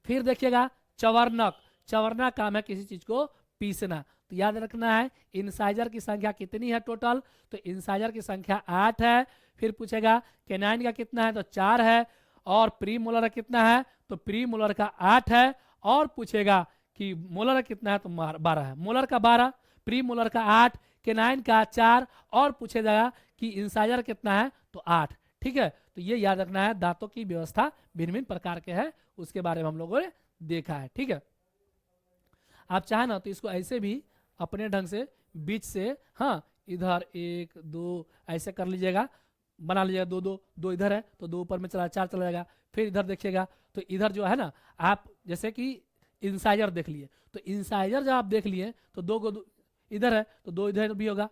S1: फिर देखिएगा चवर्णक। चवर्णक काम है किसी चीज को पीसना। तो याद रखना है इंसाइजर की संख्या कितनी है टोटल? तो इंसाइजर की संख्या 8 है। फिर पूछेगा केनाइन का कितना है? तो 4 है। और प्री मोलर का कितना है? तो प्री मोलर का 8 है। और पूछेगा कि मोलर का कितना है? तो 12 है। मोलर का 12, प्री मोलर का 8, केनाइन का 4, और पूछे जाएगा कि इंसाइजर कितना है? तो 8। ठीक है, तो ये याद रखना है। दांतों की व्यवस्था भिन्न भिन्न प्रकार के है, उसके बारे में हम लोगों ने देखा है। ठीक है, आप चाहे ना तो इसको ऐसे भी अपने ढंग से बीच से, हाँ, इधर 1 2 ऐसे कर लीजिएगा, बना लीजिएगा। 2 2 2 इधर है तो 2 ऊपर में चला 4 चला जाएगा। फिर इधर देखिएगा तो इधर जो है ना, आप जैसे कि इंसाइजर देख लिए, तो इंसाइजर जब आप देख लिए तो 2 इधर है तो 2 इधर भी होगा,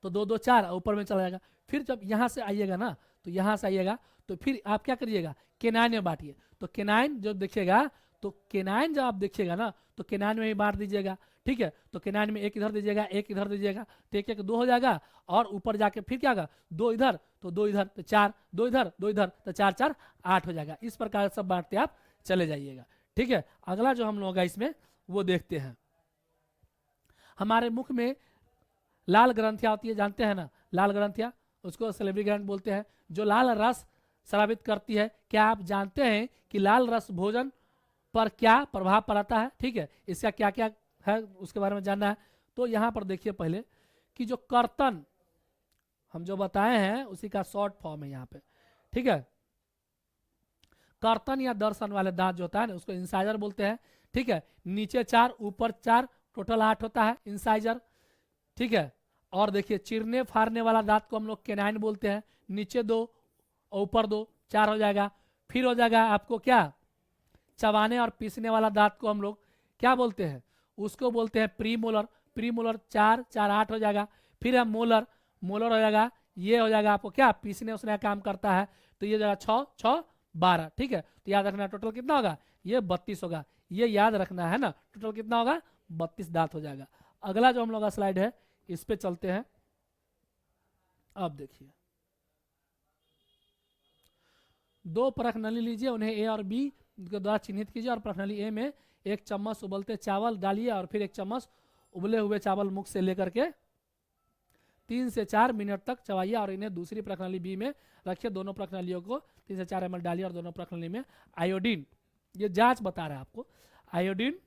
S1: तो 2 2 4 ऊपर में चला जाएगा। फिर जब यहाँ से आइएगा ना, तो यहाँ से आइएगा तो फिर आप क्या करिएगा? केनाइन में बांटिए। तो केनाइन जो देखिएगा, तो केनाइन जब आप देखिएगा ना तो केनाइन में ही बांट दीजिएगा। ठीक है, तो केनाइन में 1 इधर दीजिएगा 1 इधर दीजिएगा, तो 1 1 2 हो जाएगा। और ऊपर जाके फिर क्या होगा? 2 इधर तो 2 इधर तो 4, 2 इधर 2 इधर तो 4 4 8 हो जाएगा। इस प्रकार सब बांटते आप चले जाइएगा। ठीक है, अगला जो हम लोग का इसमें वो देखते हैं, हमारे मुख में लाल ग्रंथियां होती है, जानते हैं ना लाल ग्रंथियां, उसको सलेवरी ग्लैंड बोलते हैं, जो लाल रस स्रावित करती है। क्या आप जानते हैं कि लाल रस भोजन पर क्या प्रभाव पड़ता है? ठीक है, इसका क्या क्या है उसके बारे में जानना है। तो यहाँ पर देखिए पहले कि जो कर्तन हम जो बताए हैं उसी का शॉर्ट फॉर्म है यहाँ पे। ठीक है, कर्तन या दर्शन वाले दांत जो होता है ना उसको इंसाइजर बोलते हैं। ठीक है, नीचे 4 ऊपर 4 टोटल 8 होता है इंसाइजर। ठीक है, और देखिए चीरने फाड़ने वाला दांत को हम लोग केनाइन बोलते हैं। नीचे 2 ऊपर 2 4 हो जाएगा। फिर हो जाएगा आपको क्या? चबाने और पीसने वाला दांत को हम लोग क्या बोलते हैं? उसको बोलते हैं प्री मोलर। प्री मोलर 4 4 8 हो जाएगा। फिर है मोलर। मोलर हो जाएगा, ये हो जाएगा आपको क्या? पीसने उसने काम करता है, तो ये हो जाएगा 6 6 12। ठीक है, तो याद रखना टोटल कितना होगा? ये 32 होगा। ये याद रखना है ना, टोटल कितना होगा? 32 दांत हो जाएगा। अगला जो हम लोग का स्लाइड है इस पे चलते हैं। अब देखिए 2 परखनली लीजिए, उन्हें ए और बी के द्वारा चिन्हित कीजिए, और प्रखनली ए में 1 चम्मच उबलते चावल डालिए और फिर 1 चम्मच उबले हुए चावल मुख से लेकर के 3 से 4 मिनट तक चबाइए, और इन्हें दूसरी प्रखनली बी में रखिए। दोनों प्रखनलियों को 3 से 4 ml डालिए और दोनों प्रखनली में आयोडीन, ये जांच बता रहा है आपको, आयोडीन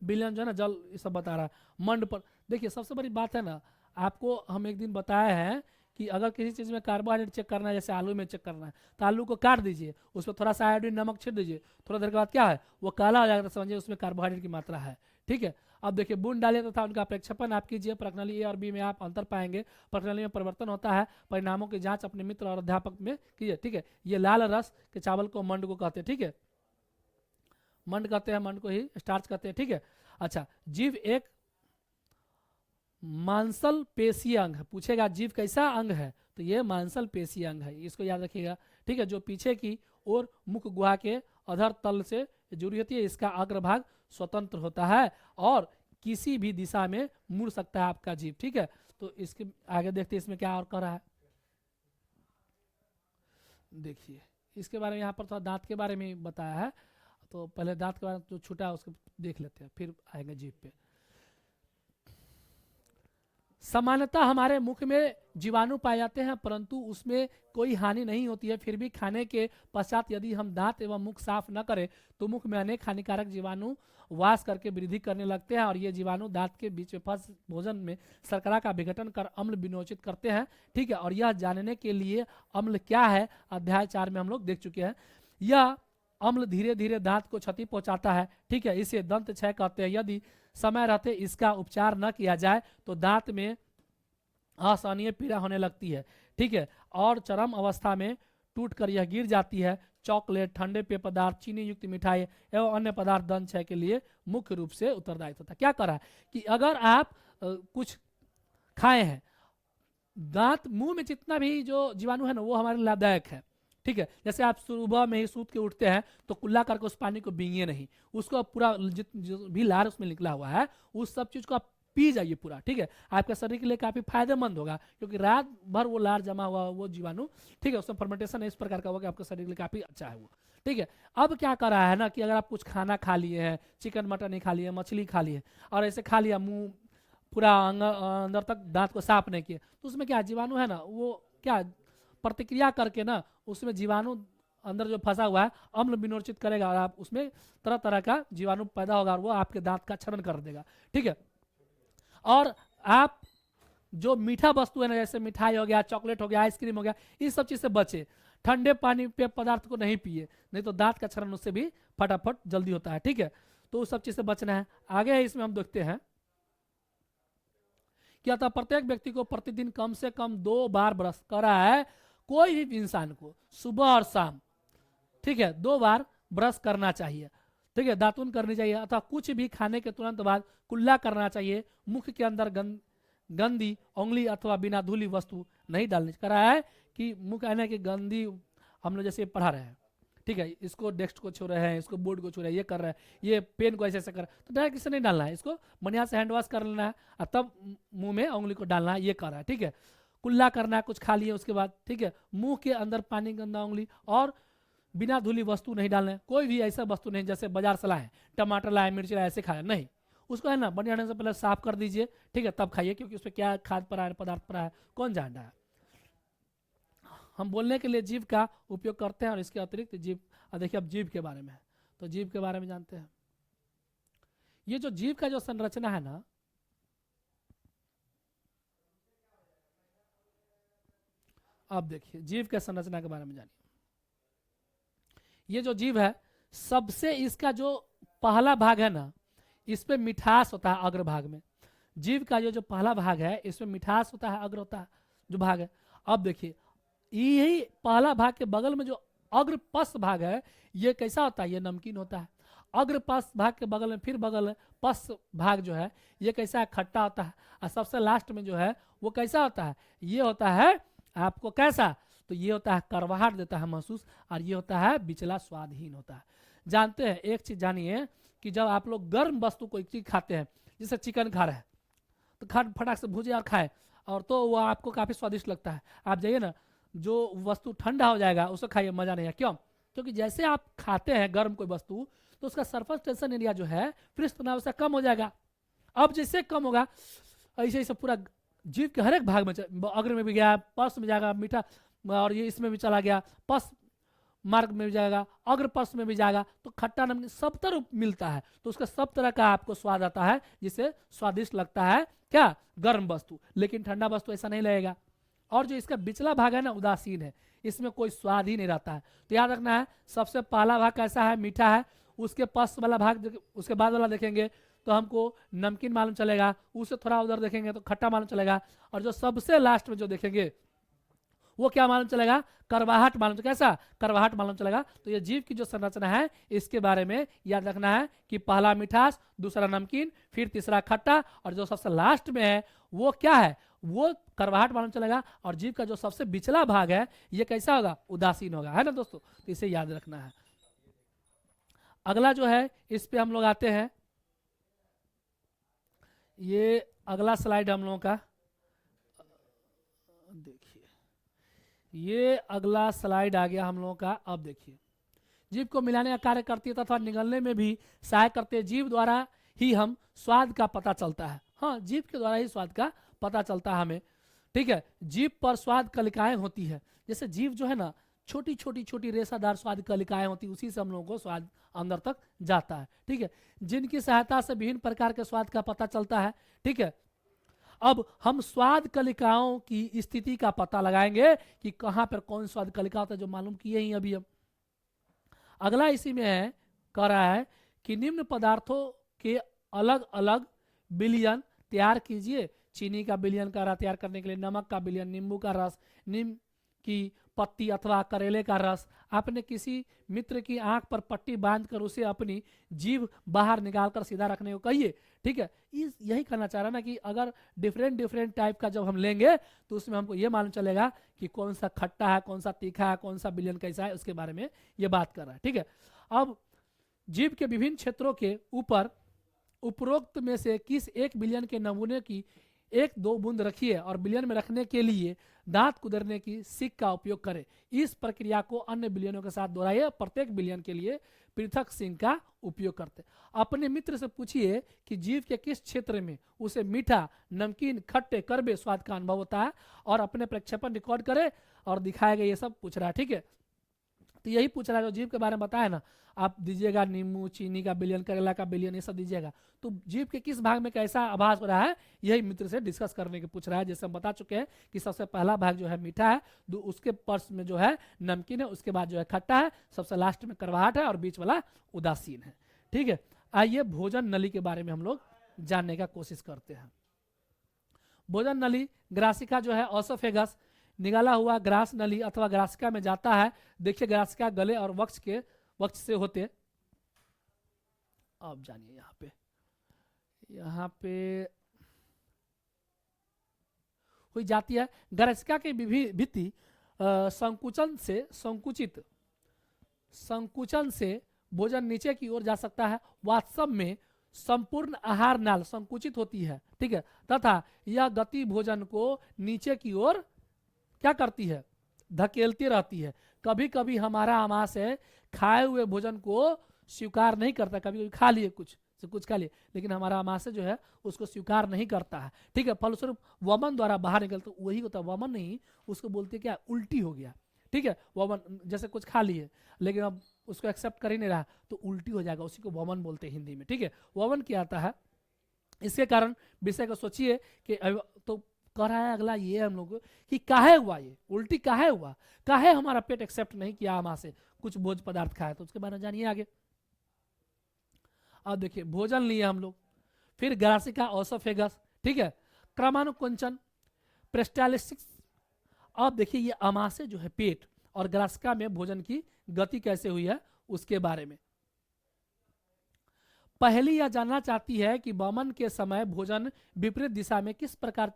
S1: विलयन जो है ना जल, ये सब बता रहा है। मंड पर देखिए सबसे बड़ी बात है ना, आपको हम एक दिन बताए हैं कि अगर किसी चीज़ में कार्बोहाइड्रेट चेक करना है, जैसे आलू में चेक करना है, तो आलू को काट दीजिए, उसमें थोड़ा सा आयोडीन नमक छिड़ दीजिए, थोड़ा देर के बाद क्या है वो काला हो जाएगा, तो समझिए उसमें कार्बोहाइड्रेट की मात्रा है। ठीक है, अब देखिए बूंद डालिए तथा उनका प्रक्षेपण आप कीजिए, प्रश्नावली ए और बी में आप अंतर पाएंगे, प्रश्नावली में परिवर्तन होता है, परिणामों की जांच अपने मित्र और अध्यापक में कीजिए। ठीक है, ये लाल रस के चावल को मंड को कहते हैं। ठीक है, मंड कहते हैं, मंड को ही स्टार्च कहते हैं। ठीक है, अच्छा, जीव एक मांसल पेशीय अंग है, पूछेगा जीव कैसा अंग है, तो ये मांसल पेशीय अंग है, इसको याद रखिएगा। ठीक है, जो पीछे की और मुख गुहा के अधर तल से जुड़ी होती है, इसका अग्रभाग स्वतंत्र होता है और किसी भी दिशा में मुड़ सकता है आपका जीव। ठीक है, तो इसके आगे देखते हैं इसमें क्या और कर रहा है। देखिए इसके बारे में यहाँ पर थोड़ा दांत के बारे में बताया है, तो पहले दांत के बारे में जो छूटा है उसको देख लेते हैं, फिर आएंगे जीभ पे। सामान्यतः हमारे मुख में जीवाणु पाए जाते हैं, परंतु उसमें कोई हानि नहीं होती है। फिर भी खाने के पश्चात यदि हम दांत एवं मुख साफ न करें तो मुख में अनेक हानिकारक जीवाणु वास करके वृद्धि करने लगते हैं और ये जीवाणु दांत के बीच में फंस भोजन में शर्करा का विघटन कर अम्ल विमोचित करते हैं। ठीक है, और यह जानने के लिए अम्ल क्या है अध्याय 4 में हम लोग देख चुके हैं। यह अम्ल धीरे धीरे दांत को क्षति पहुंचाता है। ठीक है, इसे दंत क्षय कहते हैं। यदि समय रहते इसका उपचार न किया जाए तो दांत में असहनीय पीड़ा होने लगती है। ठीक है, और चरम अवस्था में टूटकर यह गिर जाती है। चॉकलेट, ठंडे पेय पदार्थ, चीनी युक्त मिठाई एवं अन्य पदार्थ दंत क्षय के लिए मुख्य रूप से उत्तरदायी होता है। क्या करा है कि अगर आप कुछ खाए हैं, दांत मुंह में जितना भी जो जीवाणु है ना वो हमारे लाभदायक है। ठीक है, जैसे आप सुबह में ही सूत के उठते हैं तो कुल्ला करके उस पानी को बींगे नहीं, उसको पूरा जो भी लार उसमें निकला हुआ है उस सब चीज को आप पी जाइए पूरा। ठीक है, आपके शरीर के लिए काफी फायदेमंद होगा, क्योंकि रात भर वो लार जमा हुआ वो जीवाणु, ठीक है, उसमें फर्मेंटेशन इस प्रकार का होगा कि आपके शरीर के लिए काफी अच्छा है वो। ठीक है, अब क्या कर रहा है ना कि अगर आप कुछ खाना खा लिए हैं, चिकन मटन नहीं खा लिए, मछली खा लिए और ऐसे खा लिया, मुंह पूरा अंदर तक दांत को साफ नहीं किए, तो उसमें क्या जीवाणु है ना वो क्या प्रतिक्रिया करके ना उसमें जीवाणु अंदर जो फंसा हुआ है अम्ल विमोचित करेगा और आप उसमें तरह तरह का जीवाणु पैदा होगा और वो आपके दांत का क्षरण कर देगा। ठीक है, और आप जो मीठा वस्तु है ना, जैसे मिठाई हो गया, चॉकलेट हो गया, आइसक्रीम हो गया, इस सब चीज से बचे। ठंडे पानी पे पदार्थ को नहीं पिए, नहीं तो दांत का क्षरण उससे भी फटाफट जल्दी होता है। ठीक है, तो उस सब चीज से बचना है। आगे इसमें हम देखते हैं कि अतः प्रत्येक व्यक्ति को प्रतिदिन कम से कम 2 बार ब्रश कर रहा है, कोई भी इंसान को सुबह और शाम, ठीक है, 2 बार ब्रश करना चाहिए। ठीक है, दातुन करनी चाहिए, अथवा कुछ भी खाने के तुरंत बाद कुल्ला करना चाहिए। मुख के अंदर गंदी उंगली अथवा बिना धुली वस्तु नहीं डालनी। करा है कि मुख आने की गंदी, हम लोग जैसे पढ़ा रहे हैं, ठीक है, इसको डेस्क को छू रहे हैं, इसको बोर्ड को छू रहे हैं, ये कर रहे हैं, ये पेन को ऐसे ऐसे कर रहे हैं, तो डायरेक्ट इसे नहीं डालना है, इसको बढ़िया से हैंड वॉश कर लेना है और तब मुंह में उंगली को डालना है, ये कर रहा है। ठीक है, कुल्ला करना है कुछ खा लिए उसके बाद। ठीक है, मुंह के अंदर पानी गंदा उंगली और बिना धुली वस्तु नहीं डालना है। कोई भी ऐसा वस्तु नहीं जैसे बाजार से लाए टमाटर लाए, मिर्च लाए, ऐसे खाया नहीं, उसको है ना बढ़िया से पहले साफ कर दीजिए। ठीक है, तब खाइए, क्योंकि उसमें क्या खाद्य पदार्थ पदार्थ पड़ा है कौन जानता है। हम बोलने के लिए जीभ का उपयोग करते हैं और इसके अतिरिक्त जीभ, देखिए अब जीभ के बारे में है, तो जीभ के बारे में जानते हैं। ये जो जीभ का जो संरचना है ना, अब देखिए जीभ के संरचना के बारे में जानिए। ये जो जीभ है, सबसे इसका जो पहला भाग है ना, इस पे मिठास होता है अग्रभाग में। जीभ का जो पहला भाग है इसमें मिठास होता है, अग्र होता है जो भाग है। अब देखिए यही पहला भाग के बगल में जो अग्रपस भाग है, ये कैसा होता है, ये नमकीन होता है। अग्रपस भाग के बगल में फिर बगल पस भाग जो है ये कैसा है, खट्टा होता है। और सबसे लास्ट में जो है वो कैसा होता है, ये होता है आपको कैसा, तो ये होता है करवाहट देता है महसूस, और ये होता है बिचला स्वादहीन होता है। जानते हैं एक चीज जानिए कि जब आप लोग गर्म वस्तु कोई चीज खाते हैं, जैसे चिकन खा रहे हैं तो फटाक से भूजे और खाए, और तो वो आपको काफी स्वादिष्ट लगता है। आप जाइए ना, जो वस्तु ठंडा हो जाएगा उसको खाइए, मजा नहीं है। क्यों? क्योंकि जैसे आप खाते हैं गर्म कोई वस्तु तो उसका सरफेस टेंशन एरिया जो है पृष्ठ तनाव से कम हो जाएगा। अब जैसे कम होगा ऐसे ऐसे पूरा जीभ के हर एक भाग में, अग्र में भी गया, पस में जाएगा मीठा, और ये इसमें भी चला गया, पस मार्ग में भी जाएगा, अग्र पस में भी जाएगा, तो खट्टा नमकीन सब तरफ मिलता है, तो उसका सब तरह का आपको स्वाद आता है, जिससे स्वादिष्ट लगता है क्या, गर्म वस्तु। लेकिन ठंडा वस्तु ऐसा नहीं लगेगा। और जो इसका बिचला भाग है ना उदासीन है, इसमें कोई स्वाद ही नहीं रहता है। तो याद रखना है, सबसे पहला भाग कैसा है, मीठा है। उसके पश्च वाला भाग, उसके बाद वाला देखेंगे तो हमको नमकीन मालूम चलेगा, उससे थोड़ा उधर देखेंगे तो खट्टा मालूम चलेगा, और जो सबसे लास्ट में जो देखेंगे वो क्या मालूम चलेगा, करवाहट मालूम चलेगा। कैसा, करवाहट मालूम चलेगा। तो ये जीव की जो संरचना है इसके बारे में याद रखना है कि पहला मिठास, दूसरा नमकीन, फिर तीसरा खट्टा, और जो सबसे लास्ट में है वो क्या है, वो करवाहट मालूम चलेगा। और जीव का जो सबसे बिचला भाग है ये कैसा होगा, उदासीन होगा, है ना दोस्तों। तो इसे याद रखना है। अगला जो है इस पे हम लोग आते हैं, ये अगला स्लाइड हम लोगों का देखिए, ये अगला स्लाइड आ गया हम लोगों का। अब देखिए, जीव को मिलाने का कार्य करती है तथा निगलने में भी सहायक करते हैं। जीव द्वारा ही हम स्वाद का पता चलता है। हाँ, जीव के द्वारा ही स्वाद का पता चलता है हमें, ठीक है। जीव पर स्वाद कलिकाएं होती है। जैसे जीव जो है ना, छोटी छोटी छोटी रेसादार स्वाद कलिकाएं होती है, उसी से हम लोगों को स्वाद अंदर तक जाता है, ठीक है। जिनकी सहायता से विभिन्न प्रकार के स्वाद का पता चलता है, ठीक है। अब हम स्वाद कलिकाओं की स्थिति का पता लगाएंगे कि कहां पर कौन स्वाद कलिका होता है, जो मालूम किए ही अभी हम। अगला इसी में है, कह रहा है कि निम्न पदार्थों के अलग अलग विलयन तैयार कीजिए। चीनी का विलयन का रस तैयार करने के लिए नमक का विलयन, नींबू का रस, नीम की पत्ती अथवा करेले का रस। आपने किसी मित्र की आंख पर पट्टी बांधकर उसे अपनी जीभ बाहर निकालकर सीधा रखने को कहिए, ठीक है। यही कहना चाह रहा ना कि अगर डिफरेंट डिफरेंट टाइप का जब हम लेंगे तो उसमें हमको ये मालूम चलेगा कि कौन सा खट्टा है, कौन सा तीखा है, कौन सा विलयन कैसा है, उसके बारे में ये बात कर रहा है, ठीक है। अब जीभ के विभिन्न क्षेत्रों के ऊपर उपरोक्त में से किस एक विलयन के नमूने की 1-2 बूंद रखिए और विलयन में रखने के लिए दांत कुदरने की सिक का उपयोग करें। इस प्रक्रिया को अन्य विलयनों के साथ दोहराइए। प्रत्येक विलयन के लिए पृथक सिंक का उपयोग करते। अपने मित्र से पूछिए कि जीव के किस क्षेत्र में उसे मीठा, नमकीन, खट्टे, कड़वे स्वाद का अनुभव होता है, और अपने प्रक्षेपण रिकॉर्ड करे और दिखाएगा। ये सब पूछ रहा है, ठीक है। तो यही पूछ रहा है, जो जीव के बारे में बताया ना, आप दीजिएगा नींबू, चीनी का विलयन, करेला का विलयन, ये सब दीजिएगा। तो जीव के किस भाग में कैसा आभास हो रहा है, यही मित्र से डिस्कस करने के पूछ रहा है। जैसे हम बता चुके हैं कि सबसे पहला भाग जो है मीठा है, उसके पर्स में जो है नमकीन है, उसके बाद जो है खट्टा है, सबसे लास्ट में करवाहट है, और बीच वाला उदासीन है, ठीक है। आइए भोजन नली के बारे में हम लोग जानने का कोशिश करते हैं। भोजन नली, ग्रासिका जो है ऑसोफेगस, निकाला हुआ ग्रास नली अथवा ग्रासिका में जाता है। देखिए ग्रासिका गले और वक्ष से होते। अब जानिए यहाँ पे हुई जाती है। ग्रासिका की भित्ति संकुचन से भोजन नीचे की ओर जा सकता है। वास्तव में संपूर्ण आहार नाल संकुचित होती है, ठीक है, तथा यह गति भोजन को नीचे की ओर क्या करती है, धकेलती रहती है। कभी कभी हमारा आमाशय खाए हुए भोजन को स्वीकार नहीं करता। कभी कभी खा लिए कुछ खा लिए, लेकिन हमारा आमाशय जो है उसको स्वीकार नहीं करता है, ठीक है। फलस्वरूप वमन द्वारा बाहर निकलता, वही होता है वमन, नहीं उसको बोलते क्या, उल्टी हो गया, ठीक है। वमन, जैसे कुछ खा लिए लेकिन अब उसको एक्सेप्ट कर ही नहीं रहा तो उल्टी हो जाएगा, उसी को वमन बोलते हैं हिंदी में, ठीक है। वमन क्या आता है, इसके कारण विषय को सोचिए कि तो कह रहा है अगला ये हम लोग कि काहे हुआ, ये उल्टी काहे हुआ, काहे हमारा पेट एक्सेप्ट नहीं किया आमा से कुछ भोज पदार्थ खाए, तो उसके बारे में जानिए आगे। अब देखिए भोजन लिए हम लोग, फिर ग्रासिका ऑसोफेगस, ठीक है, क्रमानुकुंचन, पेरिस्टाल्सिस। अब देखिए ये आमाशय जो है पेट और ग्रासिका में भोजन की गति कैसे हुई है उसके बारे में। पहली यह जानना चाहती है कि वमन के समय भोजन विपरीत दिशा में किस प्रकार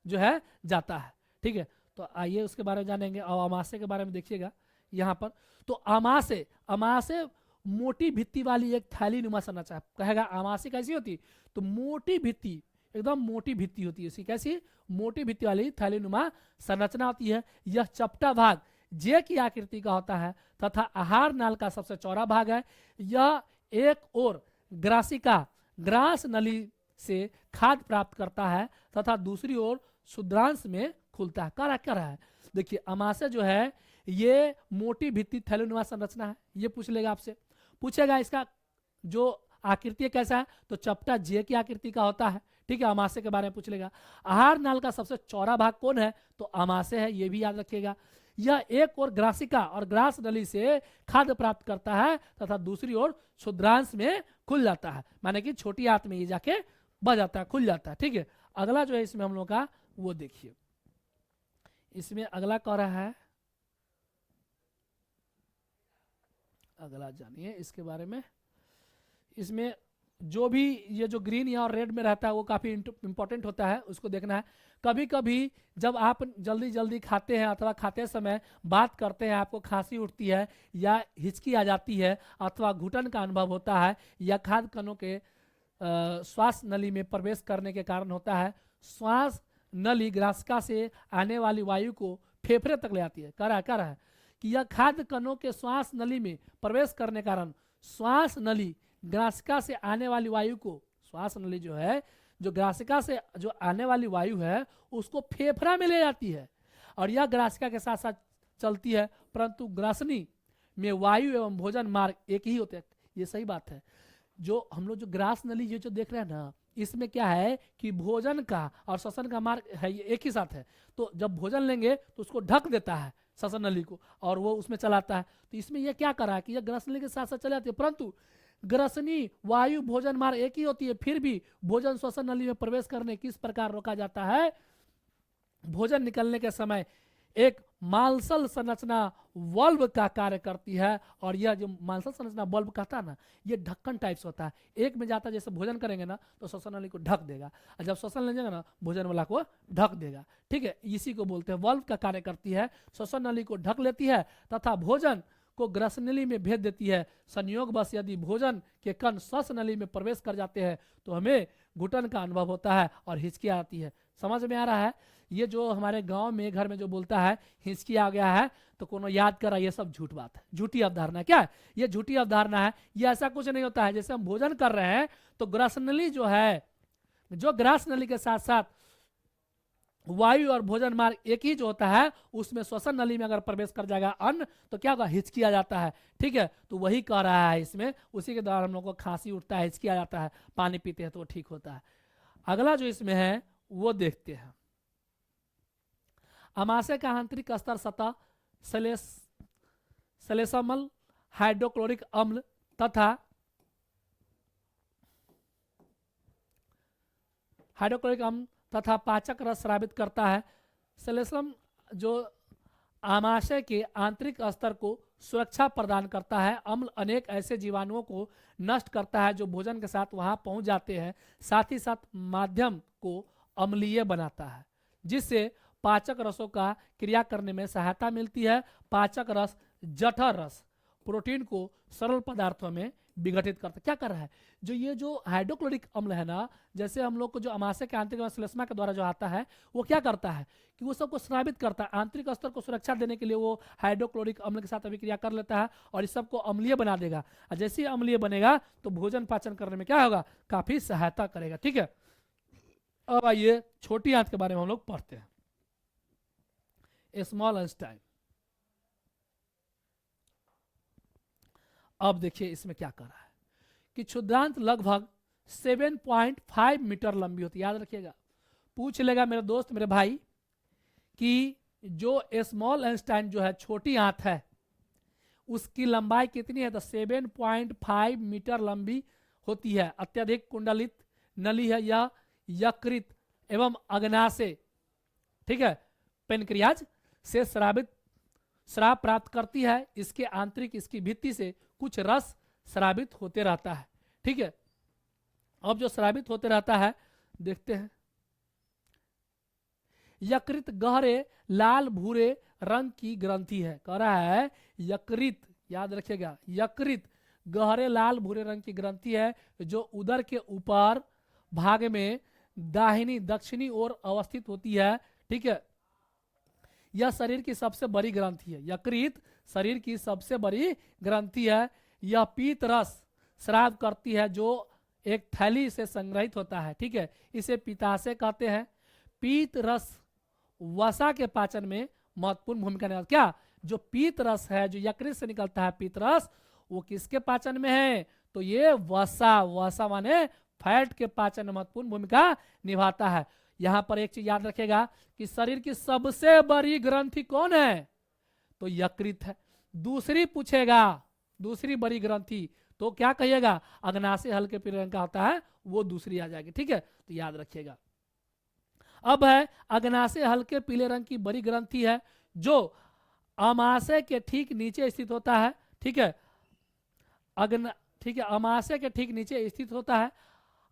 S1: जो है जाता है, ठीक है। तो आइए उसके बारे में जानेंगे। और आमाशय के बारे में देखिएगा यहाँ पर। तो आमाशय मोटी भित्ति वाली एक थैली नुमा संरचना। कहेगा आमाशय कैसी होती, तो मोटी भित्ति, एकदम मोटी भित्ति होती है। इसकी कैसी, मोटी भित्ति वाली थैली नुमा संरचना होती है। यह चपटा भाग जे की आकृति का होता है तथा आहार नाल का सबसे चौड़ा भाग है। यह एक और ग्रासिका, ग्रास नली से खाद्य प्राप्त करता है तथा दूसरी ओर शुद्रांश में खुलता है। क्या रहा है, देखिए आमाशय जो है ये मोटी भित्ति थैलीनुमा संरचना है। ये पूछ लेगा आपसे, पूछेगा इसका जो आकृति कैसा है, तो चपटा जे की आकृति का होता है, ठीक है, आमाशय के बारे में पूछ लेगा। आहार नाल का सबसे चौड़ा भाग कौन है? तो आमाशय है, ये भी याद रखिएगा। यह एक और ग्रासिका और ग्रास नली से खाद्य प्राप्त करता है तथा दूसरी ओर क्षुद्रांश में खुल जाता है, माने कि छोटी आंत में ये जाके बह जाता है, खुल जाता है। ठीक है, अगला जो है इसमें हम लोग का वो देखिए, इसमें अगला कह रहा है, अगला जानिए इसके बारे में। इसमें जो भी ये जो ग्रीन या रेड में रहता है वो काफ़ी इंपॉर्टेंट होता है, उसको देखना है। कभी कभी जब आप जल्दी जल्दी खाते हैं अथवा खाते समय बात करते हैं, आपको खांसी उठती है या हिचकी आ जाती है अथवा घुटन का अनुभव होता है या खाद्य कणों के श्वास नली में प्रवेश करने के कारण होता है। श्वास नली ग्रासिका से आने वाली वायु को फेफड़े तक ले आती है। कह रहा है कि यह खाद्य कणों के श्वास नली में प्रवेश करने के कारण श्वास नली ग्रासिका से आने वाली वायु को, श्वास नली जो है, जो ग्रासिका से जो आने वाली वायु है उसको फेफड़ा में ले जाती है और यह ग्रासिका के साथ साथ चलती है, परंतु ग्रासनी में वायु एवं भोजन मार्ग एक ही होते हैं। ये सही बात है। जो हम लोग जो ग्रास नली ये जो देख रहे हैं ना, इसमें क्या है कि भोजन का और श्वसन का मार्ग है, ये एक ही साथ है। तो जब भोजन लेंगे तो उसको ढक देता है श्वसन नली को और वो उसमें चलाता है। तो इसमें ये क्या कर रहा है कि यह ग्रास नली के साथ साथ चली जाती है, परंतु ग्रसनी वायु भोजन मार्ग एक ही होती है, फिर भी भोजन श्वसन नली में प्रवेश करने किस प्रकार रोका जाता है? भोजन निकलने के समय एक मांसल संरचना वल्व का कार्य करती है और यह जो मांसल संरचना वल्व कहता है ना, ये ढक्कन टाइप्स होता है। एक में जाता है, जैसे भोजन करेंगे ना तो श्वसन नली को ढक देगा और जब श्वसन लेंगे ना भोजन वाला को ढक देगा। ठीक है, इसी को बोलते हैं वल्व का कार्य करती है, श्वसन नली को ढक लेती है तथा भोजन को ग्रसनली में भेज देती है। संयोग बस यदि भोजन के कण श्वसन नली में प्रवेश कर जाते हैं तो हमें घुटन का अनुभव होता है और हिचकी आती है। समझ में आ रहा है? ये जो हमारे गांव में घर में जो बोलता है हिचकी आ गया है तो कोनो याद करा, ये सब झूठ बात है, झूठी अवधारणा। क्या है ये? झूठी अवधारणा है। ये ऐसा कुछ नहीं होता है। जैसे हम भोजन कर रहे हैं तो ग्रसनली जो है, जो ग्रास नली के साथ साथ वायु और भोजन मार्ग एक ही जो होता है, उसमें श्वसन नली में अगर प्रवेश कर जाएगा अन्न तो क्या होगा? हिचकी आ जाता है। ठीक है, तो वही कह रहा है इसमें, उसी के द्वारा हम लोग को खांसी उठता है, हिचकी आ जाता है, पानी पीते हैं तो ठीक होता है। अगला जो इसमें है वो देखते हैं। आमाशय का आंतरिक स्तर सतह सलेसमल हाइड्रोक्लोरिक अम्ल तथा पाचक रस स्रावित करता है। सलेसम जो आमाशय के आंतरिक स्तर को सुरक्षा प्रदान करता है। अम्ल अनेक ऐसे जीवाणुओं को नष्ट करता है जो भोजन के साथ वहां पहुंच जाते हैं। साथ ही साथ माध्यम को अम्लीय बनाता है जिससे पाचक रसों का क्रिया करने में सहायता मिलती है। पाचक रस जठर रस प्रोटीन को सरल पदार्थों में विघटित करता है। क्या कर रहा है? जो ये जो हाइड्रोक्लोरिक अम्ल है ना, जैसे हम लोग को जो आमाशय के आंतरिक श्लेष्मा के द्वारा जो आता है वो क्या करता है कि वो सबको स्रावित करता है। आंतरिक स्तर को सुरक्षा देने के लिए वो हाइड्रोक्लोरिक अम्ल के साथ अभिक्रिया कर लेता है और इस सबको अम्लीय बना देगा। और जैसे ही अम्लीय बनेगा तो भोजन पाचन करने में क्या होगा? काफी सहायता करेगा। ठीक है, अब आइए छोटी आंत के बारे में हम लोग पढ़ते हैं। Small intestine. अब देखिए इसमें क्या कर रहा है कि क्षुद्रांत लगभग 7.5 मीटर लंबी होती है। याद रखिएगा, पूछ लेगा मेरे दोस्त मेरे भाई कि जो स्मॉल इंटेस्टाइन जो है, छोटी आंत है, उसकी लंबाई कितनी है? तो 7.5 मीटर लंबी होती है। अत्यधिक कुंडलित नली है यह, यकृत एवं अग्नाशय, ठीक है, पेनक्रियाज से स्राव प्राप्त करती है। इसके आंतरिक, इसकी भित्ति से कुछ रस स्रावित होते रहता है। ठीक है, अब जो स्रावित होते रहता है देखते हैं। यकृत गहरे लाल भूरे रंग की ग्रंथि है। कह रहा है यकृत, याद रखिएगा, यकृत गहरे लाल भूरे रंग की ग्रंथि है जो उदर के ऊपर भाग में दाहिनी दक्षिणी ओर अवस्थित होती है। ठीक है, यह शरीर की सबसे बड़ी ग्रंथि है। यकृत शरीर की सबसे बड़ी ग्रंथि है। यह पीत रस स्राव करती है जो एक थैली से संग्रहित होता है। ठीक है, इसे पित्ताशय कहते हैं। पीत रस वसा के पाचन में महत्वपूर्ण भूमिका निभाता है। क्या? जो पीत रस है, जो यकृत से निकलता है पीत रस, वो किसके पाचन में है? तो ये वसा, वसा माने फैट के पाचन में महत्वपूर्ण भूमिका निभाता है। यहां पर एक चीज याद रखेगा कि शरीर की सबसे बड़ी ग्रंथि कौन है, तो यकृत है। दूसरी पूछेगा, दूसरी बड़ी ग्रंथि, तो क्या कहिएगा, अग्नाशय हल्के पीले रंग का होता है, वो दूसरी आ जाएगी। ठीक है, तो याद रखिएगा। अब है अग्नाशय हल्के पीले रंग की बड़ी ग्रंथि है जो अमाशय के ठीक नीचे स्थित होता है। ठीक है, ठीक है, अमाशय के ठीक नीचे स्थित होता है।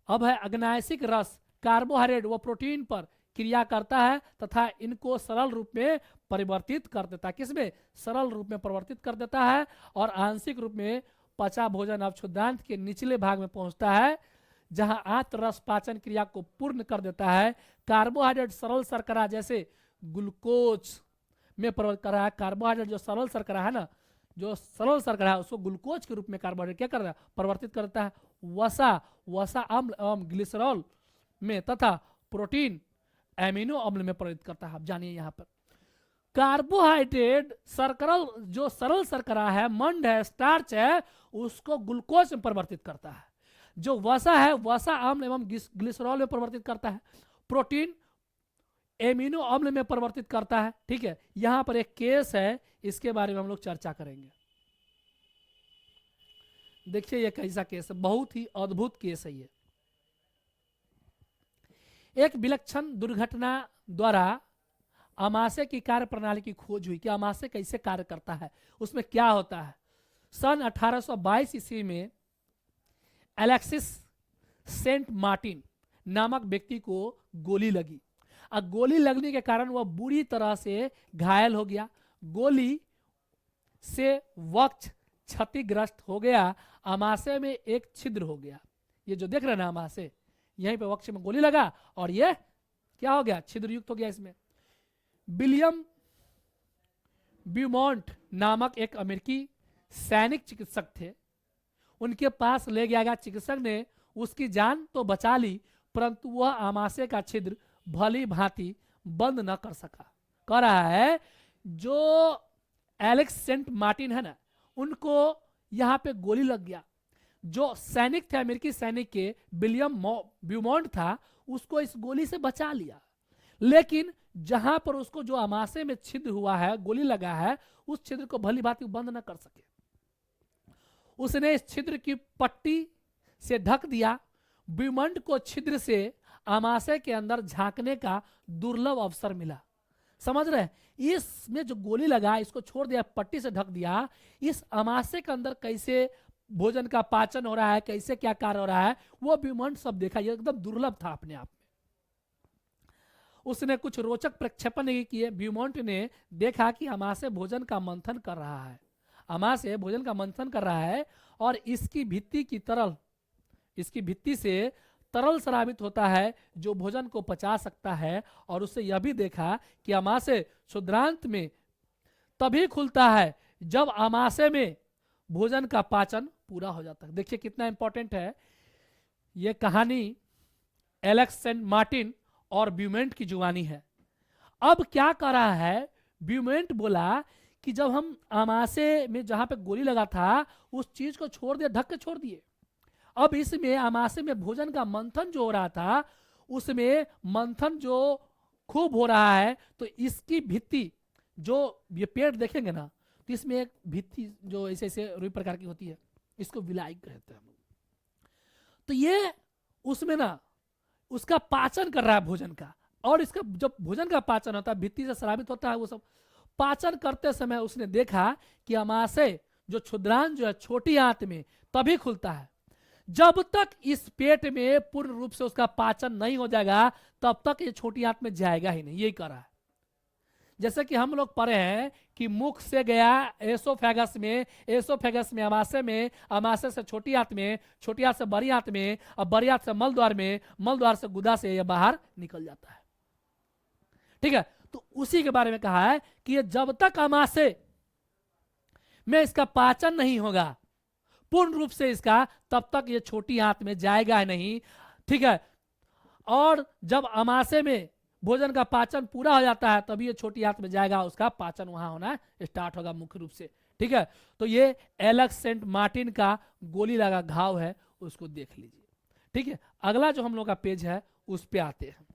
S1: अब है अग्नाशिक रस कार्बोहाइड्रेट व प्रोटीन पर क्रिया करता है तथा इनको सरल रूप में परिवर्तित कर देता है। किसमें, सरल रूप में परिवर्तित कर देता है और आंशिक रूप में पचा भोजन अब क्षुद्रांत के निचले भाग में पहुंचता है, जहां आंत रस पाचन क्रिया को पूर्ण कर देता है। कार्बोहाइड्रेट सरल शर्करा जैसे ग्लूकोज में परिवर्तित कर रहा है। कार्बोहाइड्रेट जो सरल शर्करा है ना, जो सरल शर्करा है उसको ग्लूकोज के रूप में कार्बोहाइड्रेट क्या कर रहा है, परिवर्तित करता है। वसा अम्ल एवं ग्लिसरॉल में तथा प्रोटीन एमिनो अम्ल में परिवर्तित करता है। आप जानिए यहां पर कार्बोहाइड्रेट शर्करा जो सरल शर्करा है, मंड है, स्टार्च है, उसको ग्लूकोज में परिवर्तित करता है। जो वसा है, वसा अम्ल एवं ग्लिसरॉल में परिवर्तित करता है। प्रोटीन एमिनो अम्ल में परिवर्तित करता है। ठीक है, यहां पर एक केस है, इसके बारे में हम लोग चर्चा करेंगे। देखिए ये कैसा केस है, बहुत ही अद्भुत केस है ये। एक विलक्षण दुर्घटना द्वारा आमाशय की कार्य प्रणाली की खोज हुई कि आमाशय कैसे कार्य करता है, उसमें क्या होता है। सन 1822 ईस्वी में एलेक्सिस सेंट मार्टिन नामक व्यक्ति को गोली लगी। अब गोली लगने के कारण वह बुरी तरह से घायल हो गया। गोली से वक्ष क्षतिग्रस्त हो गया। आमाशय में एक छिद्र हो गया। ये जो देख रहे हैं ना आमाशय, यहीं पे वक्ष में गोली लगा और ये क्या हो गया, छिद्र युक्त हो गया इसमें। विलियम ब्यूमॉन्ट नामक एक अमेरिकी सैनिक चिकित्सक थे, उनके पास ले गया गया। चिकित्सक ने उसकी जान तो बचा ली, परंतु वह आमाशय का छिद्र भली भांति बंद न कर सका। कह रहा है जो एलेक्स सेंट मार्टिन है ना, उनको यहां पे गोली लग गया। जो सैनिक थे, अमेरिकी सैनिक के विलियम ब्यूमॉन्ट था, उसको इस गोली से बचा लिया, लेकिन जहां पर उसको जो आमाशय में छिद्र हुआ है, गोली लगा है, उस छिद्र को भली भांति बंद न कर सके। उसने इस छिद्र की पट्टी से ढक दिया। ब्यूमॉन्ट को छिद्र से आमाशय के अंदर झांकने का दुर्लभ अवसर मिला। समझ रहे हैं, इसमें जो गोली लगा, इसको छोड़ दिया, पट्टी से ढक दिया। इस आमाशय के अंदर कैसे भोजन का पाचन हो रहा है, कैसे क्या कार्य हो रहा है, वो ब्यूमॉन्ट सब देखा। ये एकदम दुर्लभ था अपने आप में। उसने कुछ रोचक प्रक्षेपण किए। ब्यूमॉन्ट ने देखा कि आमाशय भोजन का मंथन कर रहा है, आमाशय भोजन का मंथन कर रहा है और इसकी भित्ति से तरल स्रावित होता है जो भोजन को पचा सकता है। और उससे यह भी देखा कि आमाशय क्षुद्रांत में तभी खुलता है जब आमाशय में भोजन का पाचन पूरा हो जाता है। देखिए कितना इंपॉर्टेंट है यह कहानी। एलेक्स सेंट मार्टिन और ब्यूमॉन्ट की जुबानी है। अब क्या कर रहा है, ब्यूमॉन्ट बोला कि जब हम आमाशय में जहां पे गोली लगा था, उस चीज को छोड़ दिया, ढक के छोड़ दिए। अब इसमें आमाशय में भोजन का मंथन जो हो रहा था, उसमें मंथन जो खूब हो रहा है, तो इसकी भित्ति, जो ये पेट देखेंगे ना, तो इसमें एक भित्ति जो ऐसे ऐसे रुई प्रकार की होती है, इसको विलायक कहते हैं। तो ये उसमें ना उसका पाचन कर रहा है भोजन का, और इसका जब भोजन का पाचन होता है, भित्ति से स्रावित होता है, वो सब पाचन करते समय उसने देखा कि आमाशय जो क्षुद्रांत जो है छोटी आंत में तभी खुलता है। जब तक इस पेट में पूर्ण रूप से उसका पाचन नहीं हो जाएगा, तब तक ये छोटी आंत में जाएगा ही नहीं। यही कर रहा है। जैसे कि हम लोग पढ़े हैं कि मुख से गया एसोफेगस में, एसोफेगस में आमाशय में, आमाशय से छोटी आंत में, छोटी आंत से बड़ी आंत में, और बड़ी आंत से मलद्वार में, मलद्वार से गुदा से यह बाहर निकल जाता है। ठीक है, तो उसी के बारे में कहा है कि ये जब तक आमाशय में इसका पाचन नहीं होगा पूर्ण रूप से इसका, तब तक ये छोटी आंत में जाएगा नहीं। ठीक है, और जब आमाशय में भोजन का पाचन पूरा हो जाता है, तभी ये छोटी आंत में जाएगा, उसका पाचन वहां होना स्टार्ट होगा मुख्य रूप से। ठीक है, तो ये एलेक्स सेंट मार्टिन का गोली लगा घाव है, उसको देख लीजिए। ठीक है, अगला जो हम लोग का पेज है उस पे आते हैं।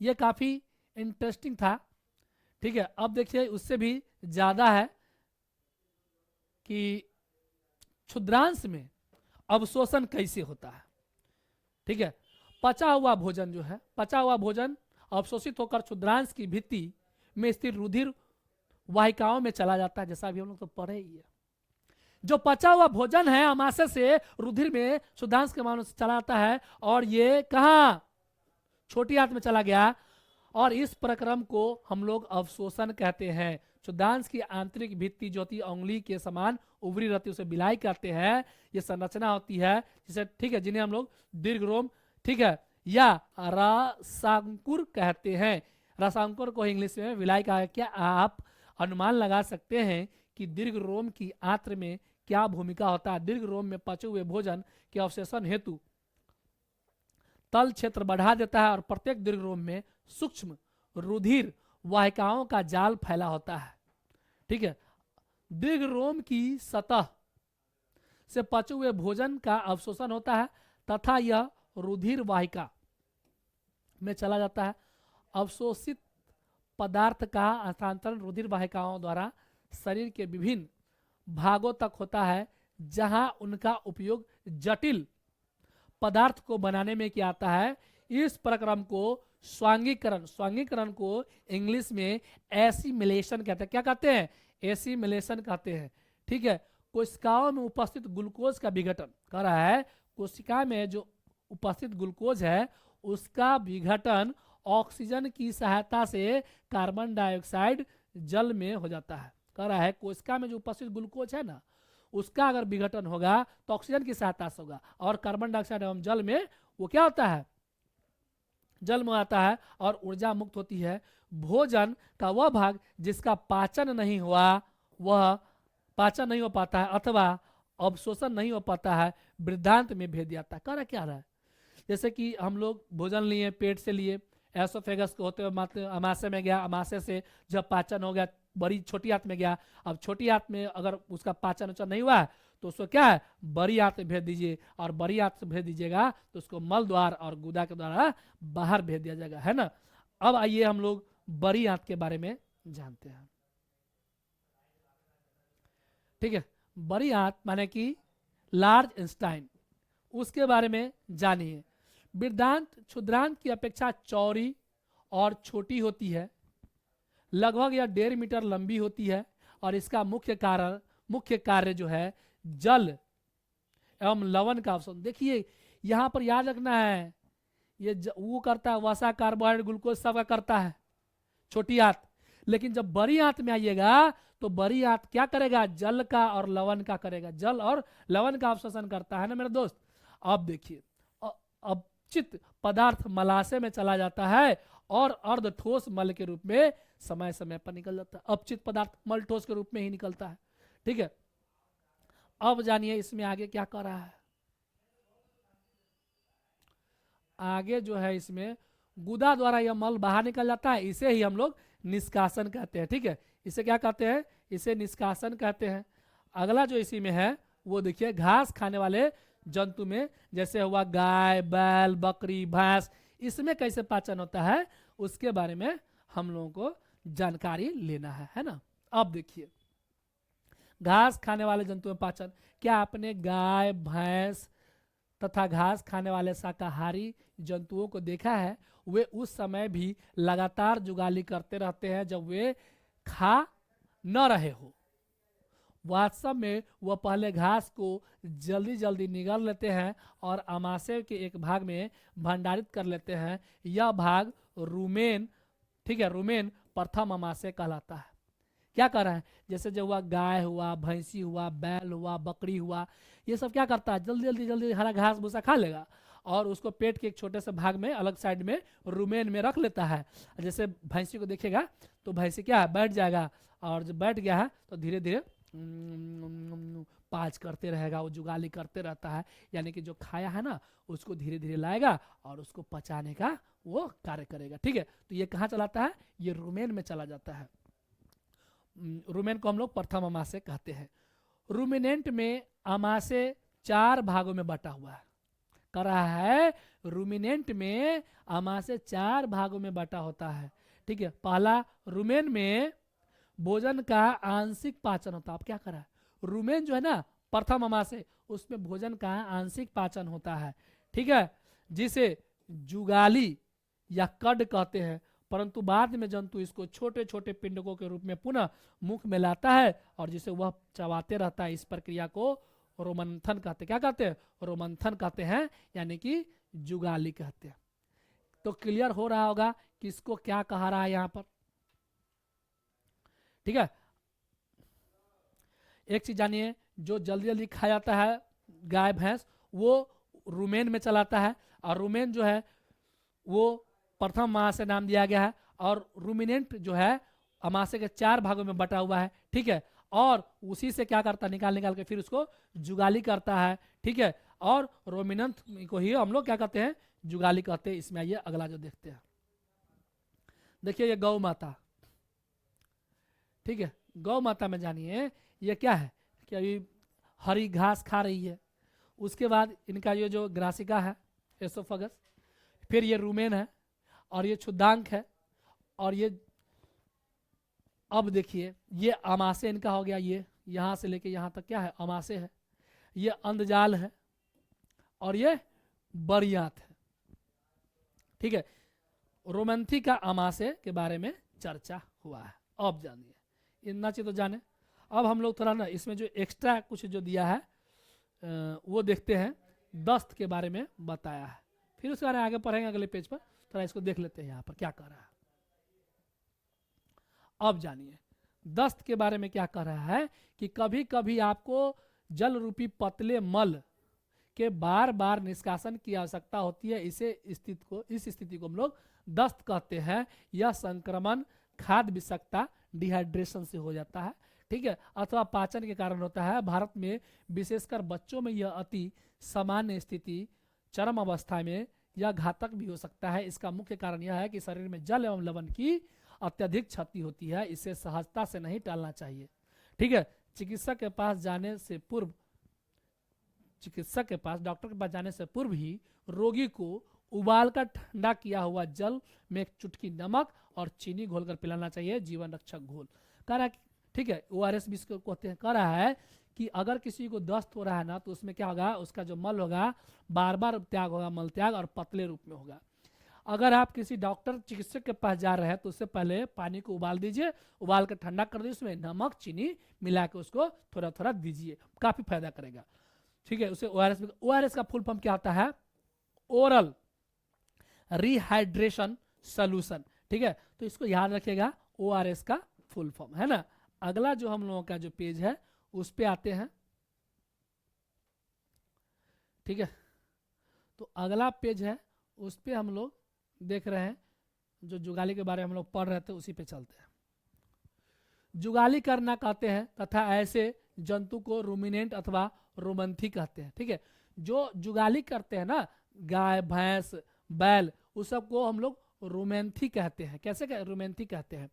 S1: ये काफी इंटरेस्टिंग था। ठीक है, अब देखिए उससे भी ज्यादा है कि क्षुद्रांश में अवशोषण कैसे होता है। ठीक है, पचा हुआ भोजन जो है, पचा हुआ भोजन अवशोषित होकर क्षुद्रांश की भित्ति में स्थित रुधिर वाहिकाओं में चला जाता है, जैसा अभी हम लोग तो पढ़े ही है। जो पचा हुआ भोजन है अमाशय से रुधिर में क्षुद्रांश के मानव से चला जाता है, और ये कहाँ, छोटी आंत में चला गया, और इस प्रक्रम को हम लोग अवशोषण कहते हैं। क्षुद्रांश की आंतरिक भित्ति जो होती है उंगली के समान उभरी रहती है, उसे बिलाई कहते हैं। ये संरचना होती है जिसे, ठीक है, जिन्हें हम लोग दीर्घरोम, ठीक है, या रसांकुर कहते हैं। रसांकुर को इंग्लिश में विलाई कहा है। क्या आप अनुमान लगा सकते हैं कि दीर्घ रोम की आंत्र में क्या भूमिका होता है? दीर्घ रोम में पचे हुए भोजन के अवशोषण हेतु तल क्षेत्र बढ़ा देता है और प्रत्येक दीर्घ रोम में सूक्ष्म रुधिर वाहिकाओं का जाल फैला होता है। ठीक है, दीर्घ रोम की सतह से पचे हुए भोजन का अवशोषण होता है तथा यह रुधिर वाहिका में चला जाता है। अवशोषित पदार्थ का हस्तांतरण रुधिर वाहिकाओं द्वारा शरीर के विभिन्न भागों तक होता है, जहां उनका उपयोग जटिल पदार्थ को बनाने में किया जाता है। इस प्रक्रम को स्वांगीकरण, स्वांगीकरण को इंग्लिश में एसिमिलेशन कहते हैं। क्या कहते हैं? एसिमिलेशन कहते हैं। ठीक है, कोशिकाओं में उपस्थित ग्लूकोज का विघटन कर रहा है। कोशिका में जो उपस्थित ग्लूकोज है उसका विघटन ऑक्सीजन की सहायता से कार्बन डाइऑक्साइड जल में हो जाता है। कह रहा है कोशिका में जो उपस्थित ग्लूकोज है ना, उसका अगर विघटन होगा तो ऑक्सीजन की सहायता से होगा, और कार्बन डाइऑक्साइड एवं जल में वो क्या होता है, जल में आता है और ऊर्जा मुक्त होती है। भोजन का वह भाग जिसका पाचन नहीं हुआ, वह पाचन नहीं हो पाता है अथवा अवशोषण नहीं हो पाता है, वृद्धांत में भेद जाता है। कह रहा क्या रहा है, जैसे कि हम लोग भोजन लिए, पेट से लिए, एसोफेगस को होते हुए अमाशय में गया, अमाशय से जब पाचन हो गया बड़ी छोटी आंत में गया। अब छोटी आंत में अगर उसका पाचन उचन नहीं हुआ तो उसको क्या है, बड़ी आंत में भेज दीजिए, और बड़ी आंत से भेज दीजिएगा तो उसको मल द्वार और गुदा के द्वारा बाहर भेज दिया जाएगा, है ना। अब आइए हम लोग बड़ी आंत के बारे में जानते हैं। ठीक है, बड़ी आंत माने कि लार्ज इंस्टाइन, उसके बारे में जानिए। वृद्धांत क्षुद्रांत की अपेक्षा चौड़ी और छोटी होती है, लगभग यह 1.5 मीटर लंबी होती है, और इसका मुख्य कार्य जो है जल एवं लवण का अवशोषण। देखिए यहां पर याद रखना है, ये वो करता है, वसा, कार्बोहाइड्रेट, ग्लूकोज सब का करता है छोटी आंत। लेकिन जब बड़ी आंत में आइएगा तो बड़ी आंत क्या करेगा, जल का और लवण का करेगा, जल और लवण का अवशोषण करता है ना मेरे दोस्त। अब देखिए, अपचित पदार्थ मलाशय में चला जाता है और अर्ध ठोस मल के रूप में समय समय पर निकल जाता है। अपचित पदार्थ मल ठोस के रूप में ही निकलता है। ठीक है, अब जानिए इसमें आगे क्या कर रहा है। आगे जो है इसमें गुदा द्वारा यह मल बाहर निकल जाता है, इसे ही हम लोग निष्कासन कहते हैं। ठीक है, इसे क्या कहते हैं, इसे निष्कासन कहते हैं। अगला जो इसी में है वो देखिए, घास खाने वाले जंतु में जैसे हुआ गाय, बैल, बकरी, भैंस, इसमें कैसे पाचन होता है उसके बारे में हम लोगों को जानकारी लेना है ना। अब देखिए घास खाने वाले जंतु में पाचन, क्या आपने गाय, भैंस तथा घास खाने वाले शाकाहारी जंतुओं को देखा है? वे उस समय भी लगातार जुगाली करते रहते हैं जब वे खा न रहे हो। वास्तव में वह पहले घास को जल्दी जल्दी निगल लेते हैं और अमाशय के एक भाग में भंडारित कर लेते हैं। यह भाग रुमेन, ठीक है, रुमेन प्रथम अमाशय कहलाता है। क्या कर रहा है, जैसे जो हुआ गाय हुआ, भैंसी हुआ, बैल हुआ, बकरी हुआ, ये सब क्या करता है, जल्दी जल्दी हरा घास भूसा खा लेगा और उसको पेट के एक छोटे से भाग में अलग साइड में रुमेन में रख लेता है। जैसे भैंसी को देखेगा तो भैंसी क्या है, बैठ जाएगा, और जब बैठ गया है तो धीरे धीरे पाँच करते रहेगा, वो जुगाली करते रहता है, यानी कि जो खाया है ना उसको धीरे धीरे लाएगा और उसको पचाने का वो कार्य करेगा। ठीक है, तो ये कहाँ चलाता है, ये रुमेन में चला जाता है। रुमेन को हम लोग प्रथम अमाशय कहते हैं। रुमिनेंट में अमाशय 4 भागों में बटा हुआ है। कर रहा है रूमिनेंट में आमाशय 4 भागों में बटा होता है। ठीक है, पहला रूमेन में भोजन का आंशिक पाचन होता है। अब क्या कर रहा है, रूमेन जो है ना प्रथम आमाशय, उसमें भोजन का आंशिक पाचन होता है। ठीक है, जिसे जुगाली या कड कहते हैं, परंतु बाद में जंतु इसको छोटे छोटे पिंडकों के रूप में पुनः मुख में लाता है और जिसे वह चबाते रहता है। इस प्रक्रिया को रोमंथन कहते हैं। क्या कहते हैं, रोमंथन कहते हैं, यानी कि जुगाली कहते हैं। तो क्लियर हो रहा होगा कि इसको क्या कहा रहा है यहां पर। ठीक है, एक चीज जानिए, जो जल्दी जल्दी खाया जाता है गाय भैंस, वो रूमेन में चलाता है, और रूमेन जो है वो प्रथम महाशय नाम दिया गया है, और रूमिनेंट जो है अमाशय के 4 भागों में बटा हुआ है। ठीक है, और उसी से क्या करता है, निकाल निकाल के फिर उसको जुगाली करता है। ठीक है, और रोमिनेंट को ही हम लोग क्या कहते हैं, जुगाली कहते हैं। इसमें आइए अगला जो देखते हैं, देखिए ये गौ माता। ठीक है, गौ माता में जानिए ये क्या है कि अभी हरी घास खा रही है। उसके बाद इनका ये जो ग्रासिका है, एसोफगस, फिर ये रूमेन है, और ये क्षुद्धांक है, और ये अब देखिए ये अमाशय इनका हो गया। ये यहां से लेके यहां तक क्या है, अमाशय है। ये अंधजाल है, और ये बरियात है। ठीक है, रोमंथी का अमाशय के बारे में चर्चा हुआ है। अब जानिए, इतना चीज तो जाने। अब हम लोग थोड़ा ना इसमें जो एक्स्ट्रा कुछ जो दिया है वो देखते हैं। दस्त के बारे में बताया है, फिर उसके बारे में आगे पढ़ेंगे अगले पेज पर। थोड़ा इसको देख लेते हैं यहाँ पर क्या कर रहा है। अब जानिए दस्त के बारे में क्या कह रहा है कि कभी कभी आपको जल रूपी पतले मल के बार बार निष्कासन की आवश्यकता होती है। इस स्थिति को हम लोग दस्त कहते हैं। यह संक्रमण खाद्य विषाक्तता, डिहाइड्रेशन से हो जाता है। ठीक है, अथवा पाचन के कारण होता है। भारत में विशेषकर बच्चों में यह अति सामान्य स्थिति चरम अवस्था में यह घातक भी हो सकता है। इसका मुख्य कारण यह है कि शरीर में जल एवं लवण की अत्यधिक क्षति होती है। इसे सहजता से नहीं टालना चाहिए। ठीक है, चिकित्सक के पास डॉक्टर के पास जाने से पूर्व ही रोगी को उबाल कर ठंडा किया हुआ जल में एक चुटकी नमक और चीनी घोलकर पिलाना चाहिए, जीवन रक्षक घोल। कह रहा है, ठीक है, ORS भी इसको कहते हैं। कह रहा है कि अगर किसी को दस्त हो रहा है ना, तो उसमें क्या होगा, उसका जो मल होगा बार बार त्याग होगा, मल त्याग, और पतले रूप में होगा। अगर आप किसी डॉक्टर चिकित्सक के पास जा रहे हैं तो उससे पहले पानी को उबाल दीजिए, उबाल कर ठंडा कर दीजिए, उसमें नमक चीनी मिला के उसको थोड़ा थोड़ा दीजिए, काफी फायदा करेगा। ठीक है, उसे ORS का फुल फॉर्म क्या होता है, ओरल रिहाइड्रेशन सोल्यूशन। ठीक है, तो इसको याद रखिएगा, ORS का फुल फॉर्म है ना। अगला जो हम लोगों का जो पेज है उस पे आते हैं। ठीक है, तो अगला पेज है, उस पे हम लोग देख रहे हैं जो जुगाली के बारे में हम लोग पढ़ रहे थे, उसी पे चलते हैं। जुगाली करना कहते हैं तथा ऐसे जंतु को रूमिनेंट अथवा रोमंथी कहते हैं। ठीक है, जो जुगाली करते हैं ना, गाय भैंस बैल, उस सबको हम लोग रोमेंथी कहते हैं। कैसे रोमेंथी कहते हैं,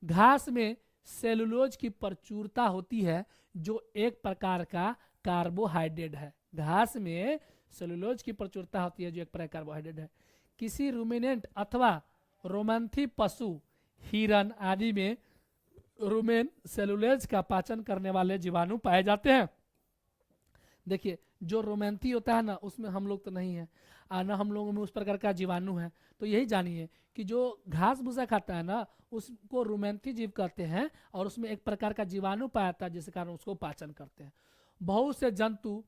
S1: घास में सेलुलोज की प्रचुरता होती है जो एक प्रकार का कार्बोहाइड्रेट है। घास में सेलुलोज की प्रचुरता होती है जो एक प्रकार कार्बोहाइड्रेट है। किसी रूमिनेंट अथवा रोमंथी पशु, हिरन आदि में रूमेन सेलुलोज का पाचन करने वाले जीवाणु पाए जाते हैं। देखिए, जो रोमेंथी होता है ना, उसमें हम लोग तो नहीं है, ना हम लोगों में उस प्रकार का जीवाणु है। तो यही जानिए कि जो घास भूसा खाता है ना, उसको रोमेंथी जीव कहते हैं, और उसमें एक प्रकार का जीवाणु पाया जाता है जिस कारण उसको पाचन करते हैं। बहुत से जंतु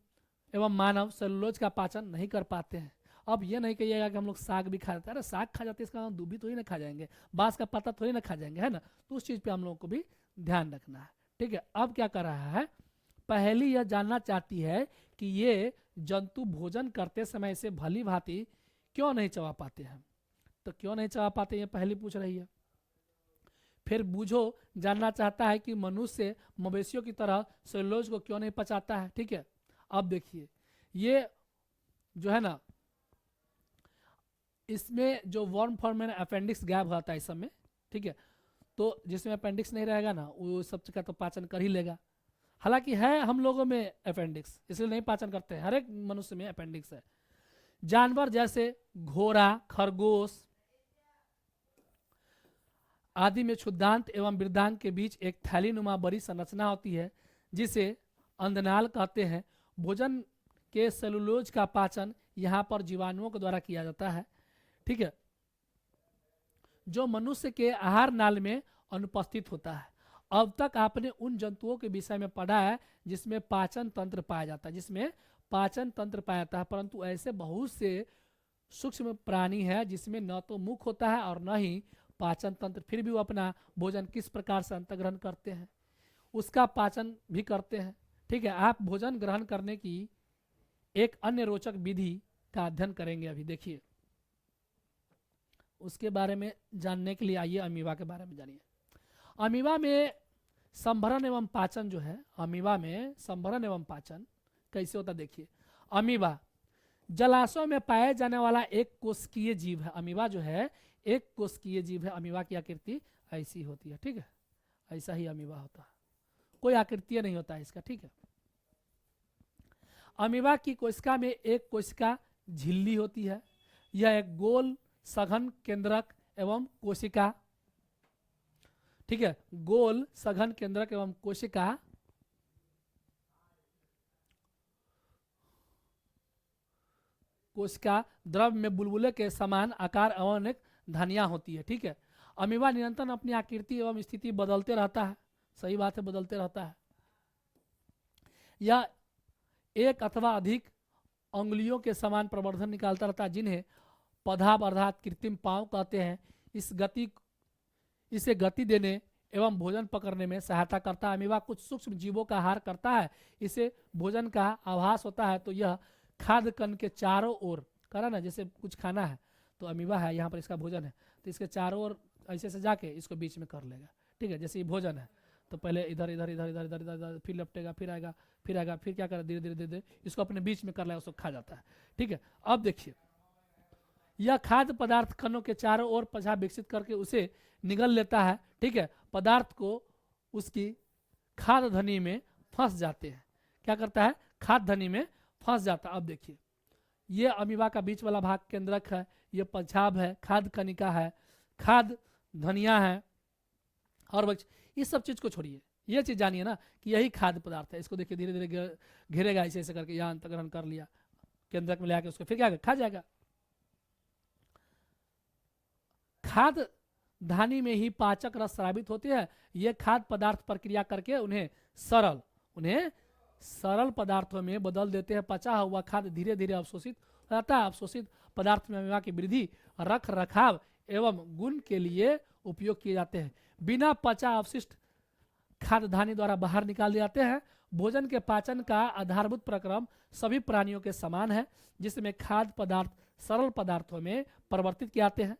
S1: एवं मानव सेलुलोज का पाचन नहीं कर पाते हैं। अब ये नहीं कहिएगा कि हम लोग साग भी खा जाते हैं। अरे साग खा जाते हैं, इसका दूबी थोड़ी ना खा जाएंगे, बांस का पत्ता थोड़ी ना खा जाएंगे, है ना। तो उस चीज़ पे हम लोगों को भी ध्यान रखना है। ठीक है, अब क्या कर रहा है, पहली यह जानना चाहती है कि ये जंतु भोजन करते समय इसे भली भांति क्यों नहीं चबा पाते हैं। तो क्यों नहीं चबा पाते, ये पहली पूछ रही है। फिर बूझो जानना चाहता है कि मनुष्य मवेशियों की तरह सेलुलोज को क्यों नहीं पचाता है। ठीक है, अब देखिए, ये जो है ना, इसमें जो वर्म फॉर्म में अपेंडिक्स गैप होता है इस समय। ठीक है, तो जिसमें अपेंडिक्स नहीं रहेगा ना, वो सब का तो पाचन कर ही लेगा। हालांकि है हम लोगों में अपेंडिक्स, इसलिए नहीं पाचन करते हैं, हर एक मनुष्य में अपेंडिक्स है। जानवर जैसे घोड़ा, खरगोश आदि में क्षुद्रांत एवं वृद्धांग के बीच एक थैलीनुमा बड़ी संरचना होती है जिसे अंधनाल कहते हैं। भोजन के सेलुलोज का पाचन यहाँ पर जीवाणुओं के द्वारा किया जाता है, ठीक है, जो मनुष्य के आहार नाल में अनुपस्थित होता है। अब तक आपने उन जंतुओं के विषय में पढ़ा है जिसमें पाचन तंत्र पाया जाता है, परंतु ऐसे बहुत से सूक्ष्म प्राणी है जिसमें न तो मुख होता है और न ही पाचन तंत्र, फिर भी वो अपना भोजन किस प्रकार से अंतग्रहण करते हैं, उसका पाचन भी करते हैं, ठीक है। आप भोजन ग्रहण करने की एक अन्य रोचक विधि का अध्ययन करेंगे अभी, देखिए। उसके बारे में जानने के लिए आइए अमीबा के बारे में जानिए। अमीबा में संभरण एवं पाचन जो है, अमीबा में संभरण एवं पाचन कैसे होता देखिए। अमीबा जलाशयों में पाए जाने वाला एक कोशिकीय जीव है। अमीबा जो है एक कोशिकीय जीव है। अमीबा की आकृति ऐसी होती है, ठीक है, ऐसा ही अमीबा होता है, कोई आकृति नहीं होता है इसका, ठीक है। अमीबा की कोशिका में एक कोशिका झिल्ली होती है। यह एक गोल सघन केंद्रक एवं कोशिका, ठीक है, गोल सघन केंद्रक एवं कोशिका द्रव में बुलबुले के समान आकार एवं अनेक धनियां होती है, ठीक है। अमीबा निरंतर अपनी आकृति एवं स्थिति बदलते रहता है, सही बात है, बदलते रहता है। यह एक अथवा अधिक अंगुलियों के समान प्रवर्धन निकालता रहता है जिन्हें पदाभ अर्थात कृत्रिम पांव कहते हैं। इसे गति देने एवं भोजन पकड़ने में सहायता करता है। अमीबा कुछ सूक्ष्म जीवों का आहार करता है, इसे भोजन का आभास होता है तो यह खाद्य कण के चारों ओर करा ना, जैसे कुछ खाना है तो अमीबा है, यहाँ पर इसका भोजन है तो इसके चारों ओर ऐसे से जाके इसको बीच में कर लेगा, ठीक है। जैसे ये भोजन है तो पहले इधर इधर इधर इधर इधर इधर फिर लपटेगा, फिर आएगा, फिर क्या करेगा, धीरे धीरे धीरे इसको अपने बीच में कर लेगा, उसको खा जाता है, ठीक है। अब देखिए, यह खाद्य पदार्थ कणों के चारों ओर पेशाब विकसित करके उसे निगल लेता है, ठीक है। पदार्थ को उसकी खाद्य धनी में फंस जाते हैं, क्या करता है, खाद्य धनी में फंस जाता है। अब देखिए, ये अमीबा का बीच वाला भाग केंद्रक है, ये पेशाब है, खाद्य कणिका है, खाद्य धनिया है, और इस सब चीज को छोड़िए, ये चीज जानिए ना कि यही खाद्य पदार्थ है। इसको देखिए धीरे धीरे घेरेगा, ऐसे ऐसे करके यहाँ अंतग्रहण कर लिया, केंद्रक में लाके उसको फिर क्या खा जाएगा। खाद्य धानी में ही पाचक रस स्रावित होते हैं। ये खाद्य पदार्थ प्रक्रिया करके उन्हें सरल पदार्थों में बदल देते हैं। पचा हुआ खाद्य धीरे धीरे अवशोषित हो जाता है। अवशोषित पदार्थ में अमीबा की वृद्धि, रख रखाव एवं गुण के लिए उपयोग किए जाते हैं। बिना पचा अवशिष्ट खाद्य धानी द्वारा बाहर निकाल दिए जाते हैं। भोजन के पाचन का आधारभूत प्रक्रम सभी प्राणियों के समान है, जिसमें खाद्य पदार्थ सरल पदार्थों में परिवर्तित किए जाते हैं।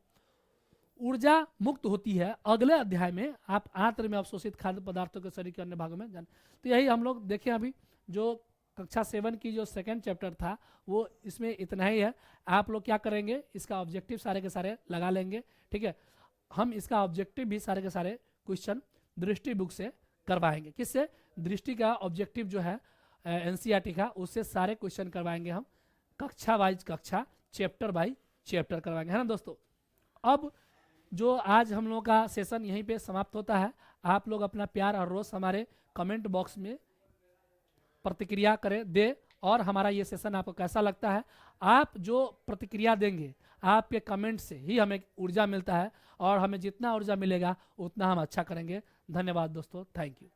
S1: ऊर्जा मुक्त होती है। अगले अध्याय में आप आंत्र में अवशोषित खाद्य पदार्थों के शरीर के अन्य भागों में जान। तो यही हम लोग देखें, अभी जो कक्षा 7 की जो सेकंड चैप्टर था वो इसमें इतना ही है। आप लोग क्या करेंगे, इसका ऑब्जेक्टिव सारे के सारे लगा लेंगे, ठीक है। हम इसका ऑब्जेक्टिव भी सारे के सारे क्वेश्चन दृष्टि बुक से करवाएंगे। किससे, दृष्टि का ऑब्जेक्टिव जो है एनसीईआरटी का, उससे सारे क्वेश्चन करवाएंगे हम, कक्षा वाइज कक्षा, चैप्टर बाई चैप्टर करवाएंगे, है ना दोस्तों। अब जो आज हम लोगों का सेशन यहीं पे समाप्त होता है। आप लोग अपना प्यार और रोज हमारे कमेंट बॉक्स में प्रतिक्रिया करें, दे, और हमारा ये सेशन आपको कैसा लगता है। आप जो प्रतिक्रिया देंगे, आपके कमेंट से ही हमें ऊर्जा मिलता है, और हमें जितना ऊर्जा मिलेगा उतना हम अच्छा करेंगे। धन्यवाद दोस्तों, थैंक यू।